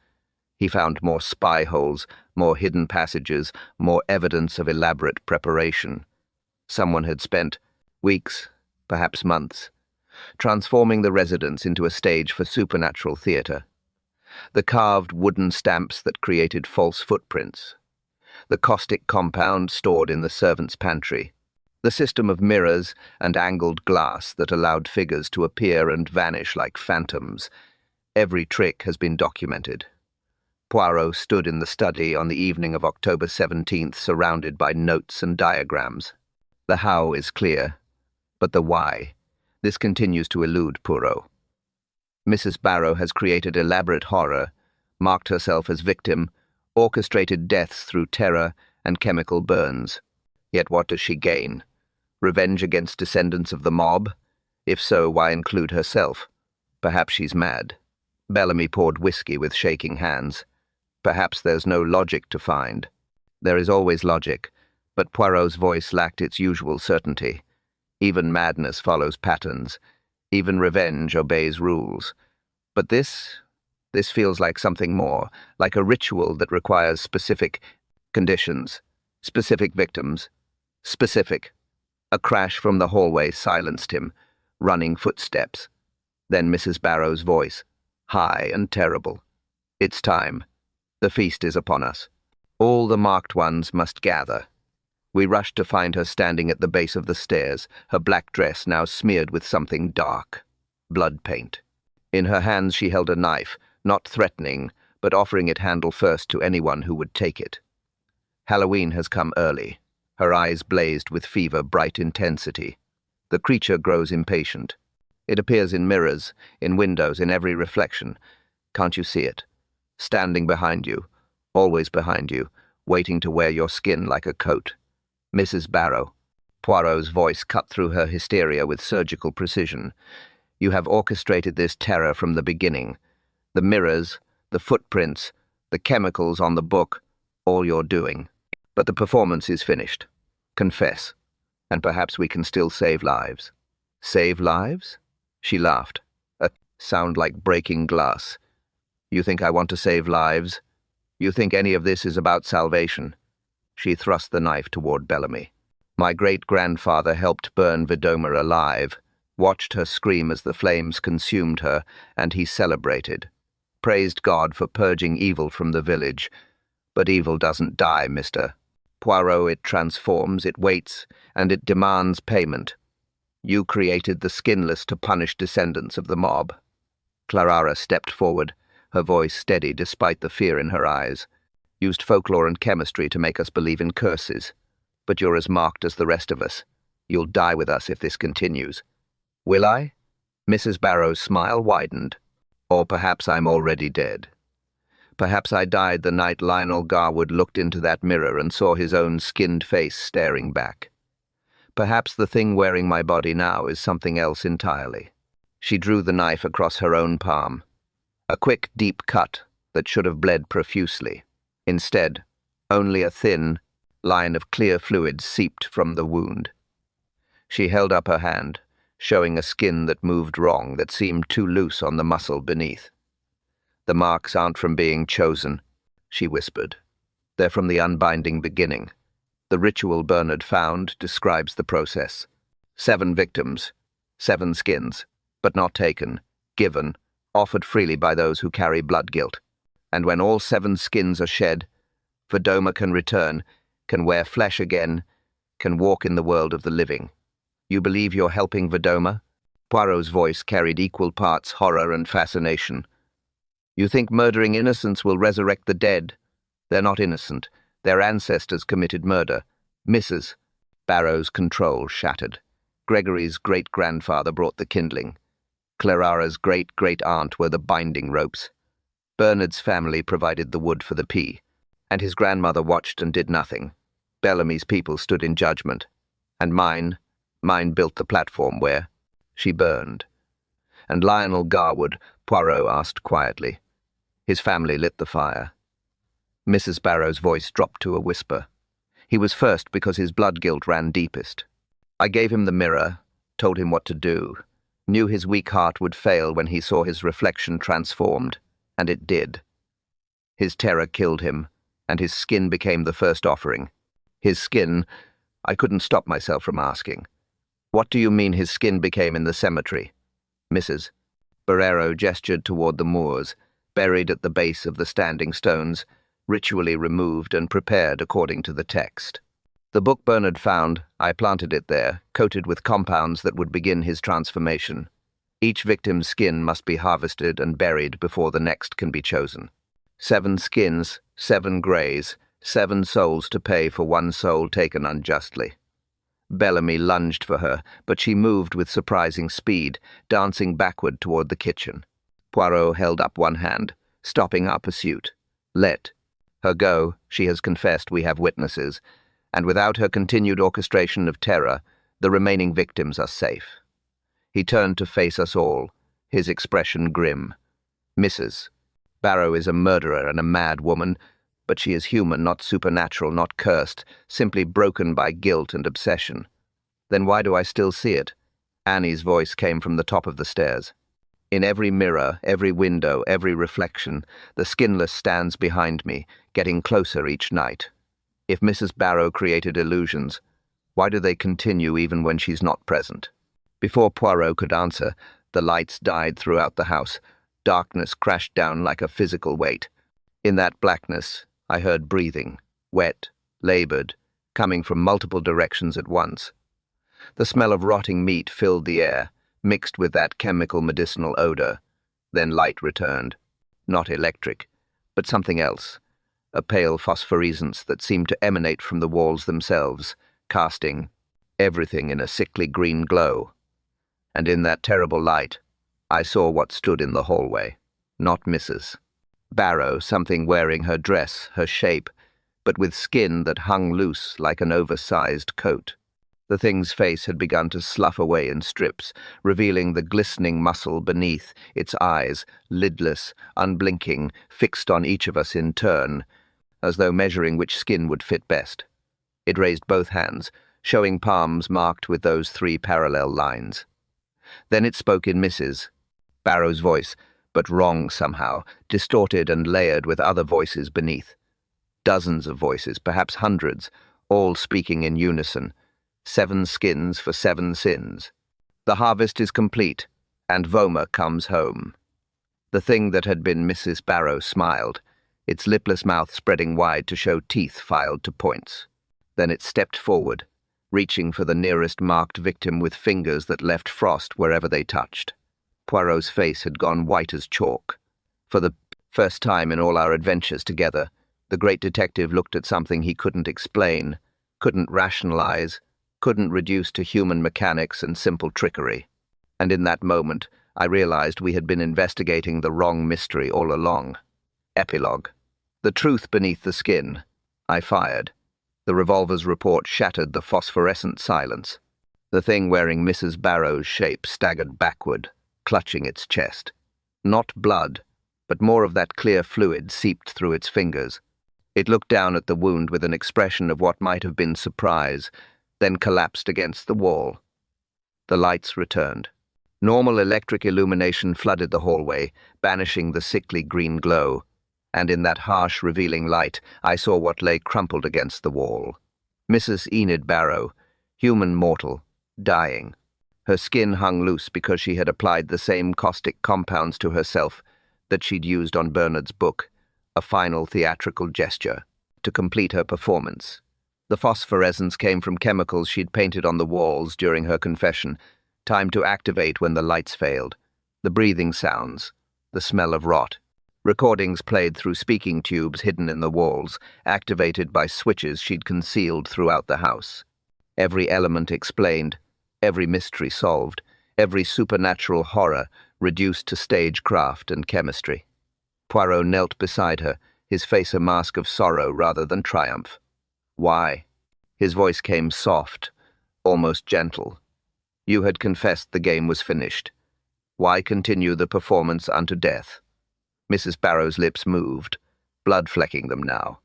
He found more spy holes, more hidden passages, more evidence of elaborate preparation. Someone had spent weeks, perhaps months, transforming the residence into a stage for supernatural theatre. The carved wooden stamps that created false footprints. The caustic compound stored in the servants' pantry. The system of mirrors and angled glass that allowed figures to appear and vanish like phantoms. Every trick has been documented. Poirot stood in the study on the evening of October 17th, surrounded by notes and diagrams. The how is clear, but the why, this continues to elude Poirot. Mrs. Barrow has created elaborate horror, marked herself as victim, orchestrated deaths through terror and chemical burns. Yet what does she gain? Revenge against descendants of the mob? If so, why include herself? Perhaps she's mad. Bellamy poured whiskey with shaking hands. Perhaps there's no logic to find. There is always logic, but Poirot's voice lacked its usual certainty. Even madness follows patterns. Even revenge obeys rules. But this feels like something more, like a ritual that requires specific conditions, specific victims, specific. A crash from the hallway silenced him, running footsteps. Then Mrs. Barrow's voice, high and terrible. It's time. The feast is upon us. All the marked ones must gather. We rushed to find her standing at the base of the stairs, her black dress now smeared with something dark, blood paint. In her hands she held a knife, not threatening, but offering it handle first to anyone who would take it. Halloween has come early. Her eyes blazed with fever-bright intensity. The creature grows impatient. It appears in mirrors, in windows, in every reflection. Can't you see it? Standing behind you, always behind you, waiting to wear your skin like a coat. Mrs. Barrow. Poirot's voice cut through her hysteria with surgical precision. You have orchestrated this terror from the beginning. The mirrors, the footprints, the chemicals on the book, all your doing. But the performance is finished. Confess, and perhaps we can still save lives. Save lives? She laughed, a sound like breaking glass. You think I want to save lives? You think any of this is about salvation? She thrust the knife toward Bellamy. My great-grandfather helped burn Vidoma alive, watched her scream as the flames consumed her, and he celebrated. Praised God for purging evil from the village. But evil doesn't die, mister. Poirot, it transforms, it waits, and it demands payment. You created the Skinless to punish descendants of the mob. Clara stepped forward, her voice steady despite the fear in her eyes. Used folklore and chemistry to make us believe in curses. But you're as marked as the rest of us. You'll die with us if this continues. Will I? Mrs. Barrow's smile widened. Or perhaps I'm already dead. Perhaps I died the night Lionel Garwood looked into that mirror and saw his own skinned face staring back. Perhaps the thing wearing my body now is something else entirely. She drew the knife across her own palm. A quick, deep cut that should have bled profusely. Instead, only a thin line of clear fluid seeped from the wound. She held up her hand, showing a skin that moved wrong, that seemed too loose on the muscle beneath. The marks aren't from being chosen, she whispered. They're from the unbinding beginning. The ritual Bernard found describes the process. 7 victims, 7 skins, but not taken, given, offered freely by those who carry blood guilt. And when all 7 skins are shed, Vadoma can return, can wear flesh again, can walk in the world of the living. You believe you're helping Vadoma? Poirot's voice carried equal parts horror and fascination. You think murdering innocents will resurrect the dead? They're not innocent. Their ancestors committed murder. Mrs. Barrow's control shattered. Gregory's great-grandfather brought the kindling. Clarara's great-great-aunt were the binding ropes. Bernard's family provided the wood for the pea, and his grandmother watched and did nothing. Bellamy's people stood in judgment, and mine built the platform where she burned. And Lionel Garwood, Poirot asked quietly. His family lit the fire. Mrs. Barrow's voice dropped to a whisper. He was first because his blood guilt ran deepest. I gave him the mirror, told him what to do, knew his weak heart would fail when he saw his reflection transformed, and it did. His terror killed him, and his skin became the first offering. His skin, I couldn't stop myself from asking. What do you mean his skin became in the cemetery? Mrs. Barrero gestured toward the moors, buried at the base of the standing stones, ritually removed and prepared according to the text. The book Bernard found, I planted it there, coated with compounds that would begin his transformation. Each victim's skin must be harvested and buried before the next can be chosen. 7 skins, 7 greys, 7 souls to pay for 1 soul taken unjustly. Bellamy lunged for her, but she moved with surprising speed, dancing backward toward the kitchen. Poirot held up one hand, stopping our pursuit. Let her go, she has confessed, we have witnesses, and without her continued orchestration of terror, the remaining victims are safe. He turned to face us all, his expression grim. Mrs. Barrow is a murderer and a mad woman, but she is human, not supernatural, not cursed, simply broken by guilt and obsession. Then why do I still see it? Annie's voice came from the top of the stairs. In every mirror, every window, every reflection, the Skinless stands behind me, getting closer each night. If Mrs. Barrow created illusions, why do they continue even when she's not present? Before Poirot could answer, the lights died throughout the house. Darkness crashed down like a physical weight. In that blackness, I heard breathing, wet, labored, coming from multiple directions at once. The smell of rotting meat filled the air, mixed with that chemical medicinal odor. Then light returned. Not electric, but something else. A pale phosphorescence that seemed to emanate from the walls themselves, casting everything in a sickly green glow. And in that terrible light, I saw what stood in the hallway. Not Mrs. Barrow, something wearing her dress, her shape, but with skin that hung loose like an oversized coat. The thing's face had begun to slough away in strips, revealing the glistening muscle beneath, its eyes, lidless, unblinking, fixed on each of us in turn, as though measuring which skin would fit best. It raised both hands, showing palms marked with those 3 parallel lines. Then it spoke in Mrs. Barrow's voice, but wrong somehow, distorted and layered with other voices beneath. Dozens of voices, perhaps hundreds, all speaking in unison. 7 skins for 7 sins. The harvest is complete, and Voma comes home. The thing that had been Mrs. Barrow smiled, its lipless mouth spreading wide to show teeth filed to points. Then it stepped forward, reaching for the nearest marked victim with fingers that left frost wherever they touched. Poirot's face had gone white as chalk. For the first time in all our adventures together, the great detective looked at something he couldn't explain, couldn't rationalize, couldn't reduce to human mechanics and simple trickery. And in that moment, I realized we had been investigating the wrong mystery all along. Epilogue. The truth beneath the skin. I fired. The revolver's report shattered the phosphorescent silence. The thing wearing Mrs. Barrow's shape staggered backward, clutching its chest. Not blood, but more of that clear fluid seeped through its fingers. It looked down at the wound with an expression of what might have been surprise, then collapsed against the wall. The lights returned. Normal electric illumination flooded the hallway, banishing the sickly green glow, and in that harsh, revealing light, I saw what lay crumpled against the wall. Mrs. Enid Barrow, human mortal, dying. Her skin hung loose because she had applied the same caustic compounds to herself that she'd used on Bernard's book, a final theatrical gesture, to complete her performance. The phosphorescence came from chemicals she'd painted on the walls during her confession, timed to activate when the lights failed, the breathing sounds, the smell of rot. Recordings played through speaking tubes hidden in the walls, activated by switches she'd concealed throughout the house. Every element explained, every mystery solved, every supernatural horror reduced to stagecraft and chemistry. Poirot knelt beside her, his face a mask of sorrow rather than triumph. Why? His voice came soft, almost gentle. You had confessed the game was finished. Why continue the performance unto death? Mrs. Barrow's lips moved, blood flecking them now.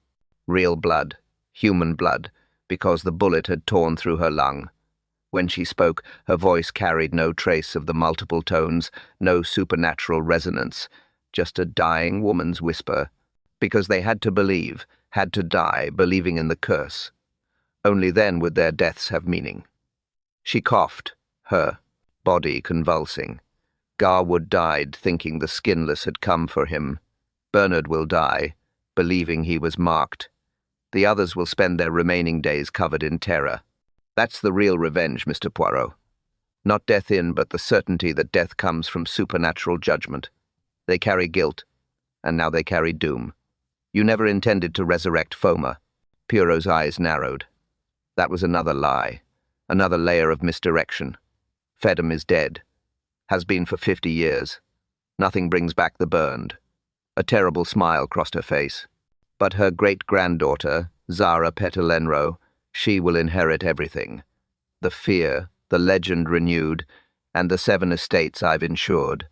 Real blood, human blood, because the bullet had torn through her lung. When she spoke, her voice carried no trace of the multiple tones, no supernatural resonance, just a dying woman's whisper, because they had to believe, had to die, believing in the curse. Only then would their deaths have meaning. She coughed, her body convulsing. Garwood died thinking the Skinless had come for him. Bernard will die, believing he was marked. The others will spend their remaining days covered in terror. That's the real revenge, Mr. Poirot. Not death but the certainty that death comes from supernatural judgment. They carry guilt, and now they carry doom. You never intended to resurrect Foma. Poirot's eyes narrowed. That was another lie, another layer of misdirection. Fedham is dead. Has been for 50 years. Nothing brings back the burned. A terrible smile crossed her face. But her great-granddaughter, Zara Pettilenro, she will inherit everything. The fear, the legend renewed, and the 7 estates I've insured.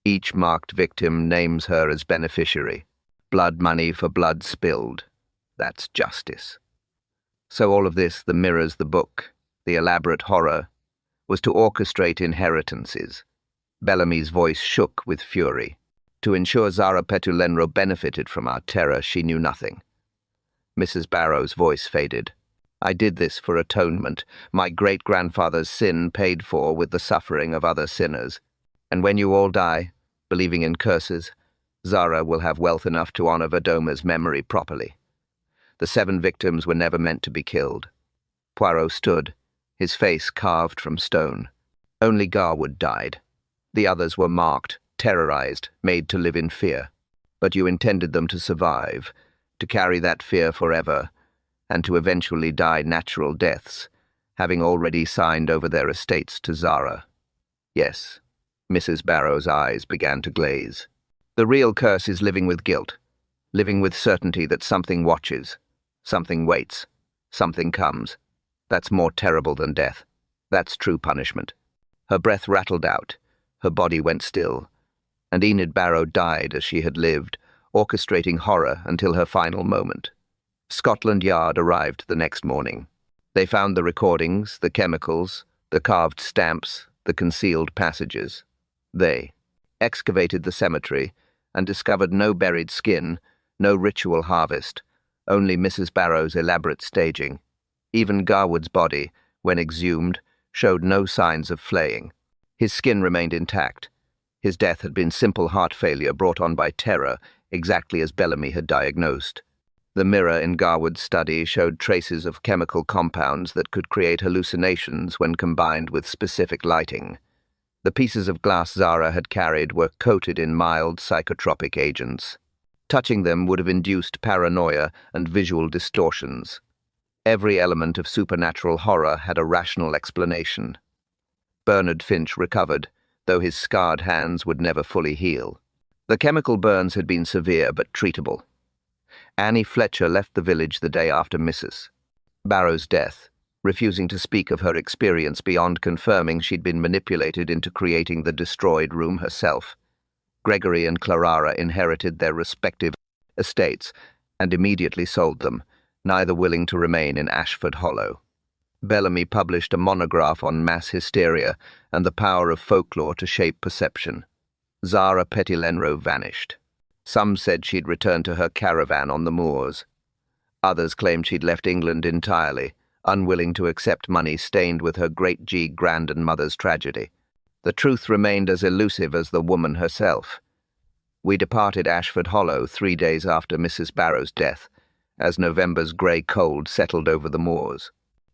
Each marked victim names her as beneficiary. Blood money for blood spilled. That's justice. So all of this, the mirrors, the book, the elaborate horror, was to orchestrate inheritances. Bellamy's voice shook with fury. To ensure Zara Pettilenro benefited from our terror, she knew nothing. Mrs. Barrow's voice faded. I did this for atonement, my great-grandfather's sin paid for with the suffering of other sinners. And when you all die, believing in curses, Zara will have wealth enough to honor Verdoma's memory properly. The 7 victims were never meant to be killed. Poirot stood, his face carved from stone. Only Garwood died. The others were marked, terrorized, made to live in fear. But you intended them to survive, to carry that fear forever, and to eventually die natural deaths, having already signed over their estates to Zara. Yes, Mrs. Barrow's eyes began to glaze. The real curse is living with guilt, living with certainty that something watches, something waits, something comes. That's more terrible than death. That's true punishment. Her breath rattled out. Her body went still, and Enid Barrow died as she had lived, orchestrating horror until her final moment. Scotland Yard arrived the next morning. They found the recordings, the chemicals, the carved stamps, the concealed passages. They excavated the cemetery and discovered no buried skin, no ritual harvest, only Mrs. Barrow's elaborate staging. Even Garwood's body, when exhumed, showed no signs of flaying. His skin remained intact. His death had been simple heart failure brought on by terror, exactly as Bellamy had diagnosed. The mirror in Garwood's study showed traces of chemical compounds that could create hallucinations when combined with specific lighting. The pieces of glass Zara had carried were coated in mild psychotropic agents. Touching them would have induced paranoia and visual distortions. Every element of supernatural horror had a rational explanation. Bernard Finch recovered, though his scarred hands would never fully heal. The chemical burns had been severe but treatable. Annie Fletcher left the village the day after Mrs. Barrow's death, refusing to speak of her experience beyond confirming she'd been manipulated into creating the destroyed room herself. Gregory and Clara inherited their respective estates and immediately sold them, neither willing to remain in Ashford Hollow. Bellamy published a monograph on mass hysteria and the power of folklore to shape perception. Zara Pettilenro vanished. Some said she'd returned to her caravan on the moors. Others claimed she'd left England entirely, unwilling to accept money stained with her great grandmother's tragedy. The truth remained as elusive as the woman herself. We departed Ashford Hollow 3 days after Mrs. Barrow's death, as November's grey cold settled over the moors.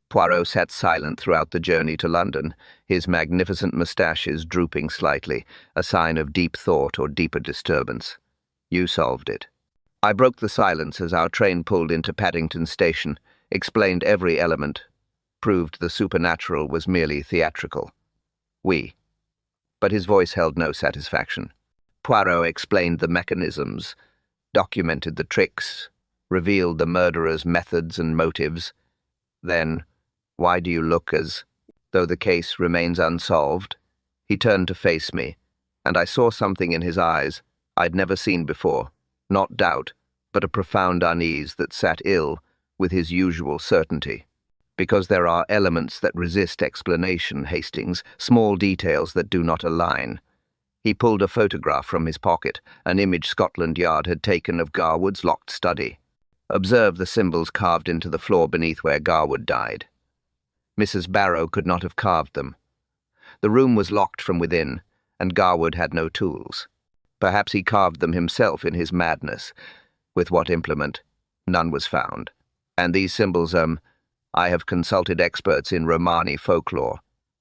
Poirot sat silent throughout the journey to London, his magnificent moustaches drooping slightly, a sign of deep thought or deeper disturbance. You solved it. I broke the silence as our train pulled into Paddington Station, explained every element, proved the supernatural was merely theatrical. But his voice held no satisfaction. Poirot explained the mechanisms, documented the tricks, revealed the murderer's methods and motives. Then, why do you look as though the case remains unsolved? He turned to face me, and I saw something in his eyes I'd never seen before. Not doubt, but a profound unease that sat ill with his usual certainty. Because there are elements that resist explanation, Hastings, small details that do not align. He pulled a photograph from his pocket, an image Scotland Yard had taken of Garwood's locked study. Observe the symbols carved into the floor beneath where Garwood died. Mrs. Barrow could not have carved them. The room was locked from within, and Garwood had no tools. Perhaps he carved them himself in his madness. With what implement? None was found. And these symbols, I have consulted experts in Romani folklore.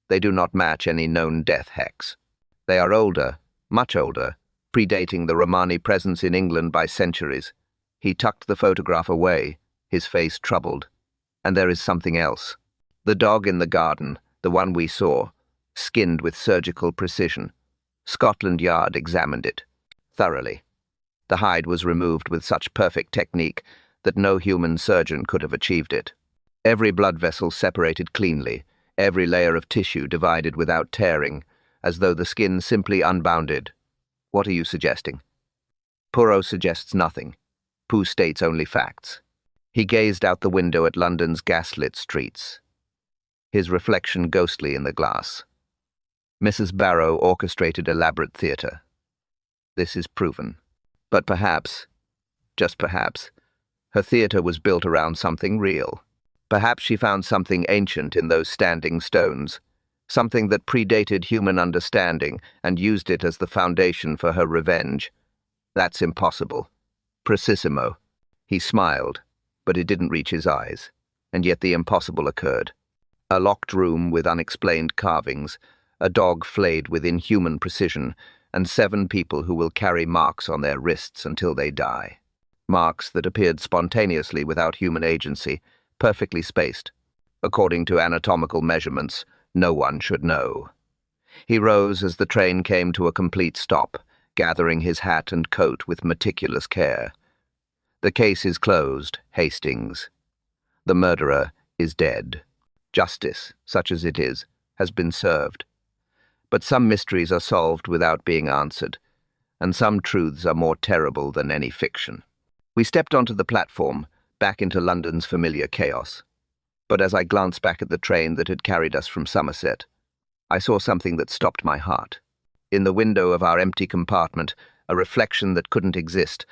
They do not match any known death hex. They are older, much older, predating the Romani presence in England by centuries. He tucked the photograph away, his face troubled. And there is something else. The dog in the garden, the one we saw, skinned with surgical precision. Scotland Yard examined it thoroughly. The hide was removed with such perfect technique that no human surgeon could have achieved it. Every blood vessel separated cleanly, every layer of tissue divided without tearing, as though the skin simply unbounded. What are you suggesting? Poirot suggests nothing. Pooh states only facts. He gazed out the window at London's gaslit streets, his reflection ghostly in the glass. Mrs. Barrow orchestrated elaborate theatre. This is proven. But perhaps, just perhaps, her theatre was built around something real. Perhaps she found something ancient in those standing stones, something that predated human understanding and used it as the foundation for her revenge. That's impossible. Precisimo. He smiled, but it didn't reach his eyes, and yet the impossible occurred. A locked room with unexplained carvings, a dog flayed with inhuman precision, and 7 people who will carry marks on their wrists until they die. Marks that appeared spontaneously without human agency, perfectly spaced. According to anatomical measurements, no one should know. He rose as the train came to a complete stop, gathering his hat and coat with meticulous care. The case is closed, Hastings. The murderer is dead. Justice, such as it is, has been served. But some mysteries are solved without being answered, and some truths are more terrible than any fiction. We stepped onto the platform, back into London's familiar chaos. But as I glanced back at the train that had carried us from Somerset, I saw something that stopped my heart. In the window of our empty compartment, a reflection that couldn't exist,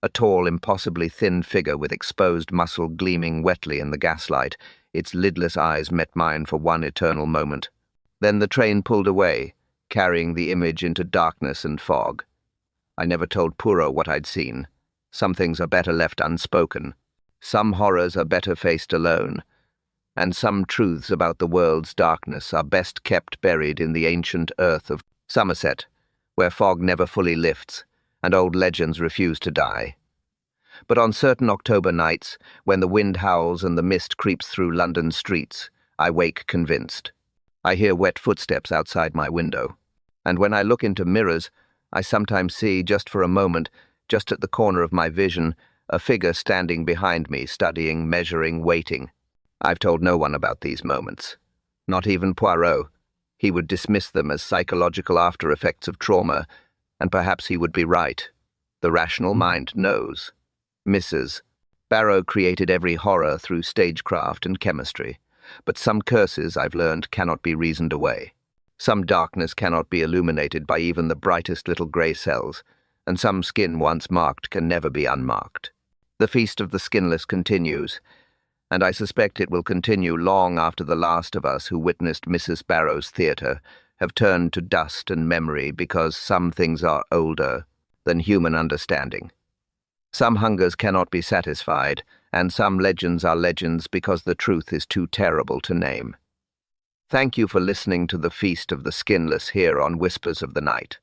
a tall, impossibly thin figure with exposed muscle gleaming wetly in the gaslight. Its lidless eyes met mine for one eternal moment. Then the train pulled away, carrying the image into darkness and fog. I never told Poirot what I'd seen. Some things are better left unspoken. Some horrors are better faced alone. And some truths about the world's darkness are best kept buried in the ancient earth of Somerset, where fog never fully lifts, and old legends refuse to die. But on certain October nights, when the wind howls and the mist creeps through London streets, I wake convinced. I hear wet footsteps outside my window, and when I look into mirrors, I sometimes see, just for a moment, just at the corner of my vision, a figure standing behind me, studying, measuring, waiting. I've told no one about these moments. Not even Poirot. He would dismiss them as psychological after-effects of trauma, and perhaps he would be right. The rational mind knows. Mrs. Barrow created every horror through stagecraft and chemistry, but some curses, I've learned, cannot be reasoned away. Some darkness cannot be illuminated by even the brightest little grey cells, and some skin once marked can never be unmarked. The feast of the Skinless continues, and I suspect it will continue long after the last of us who witnessed Mrs. Barrow's theatre have turned to dust and memory because some things are older than human understanding. Some hungers cannot be satisfied, and some legends are legends because the truth is too terrible to name. Thank you for listening to the Feast of the Skinless here on Whispers of the Night.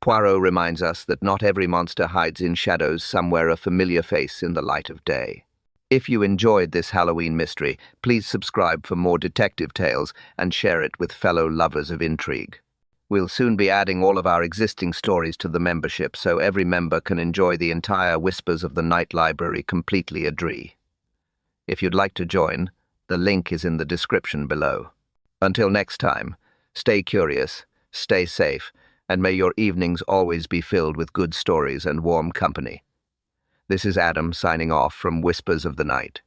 Poirot reminds us that not every monster hides in shadows somewhere a familiar face in the light of day. If you enjoyed this Halloween mystery, please subscribe for more detective tales and share it with fellow lovers of intrigue. We'll soon be adding all of our existing stories to the membership so every member can enjoy the entire Whispers of the Night library completely ad-free. If you'd like to join, the link is in the description below. Until next time, stay curious, stay safe, and may your evenings always be filled with good stories and warm company. This is Adam signing off from Whispers of the Night.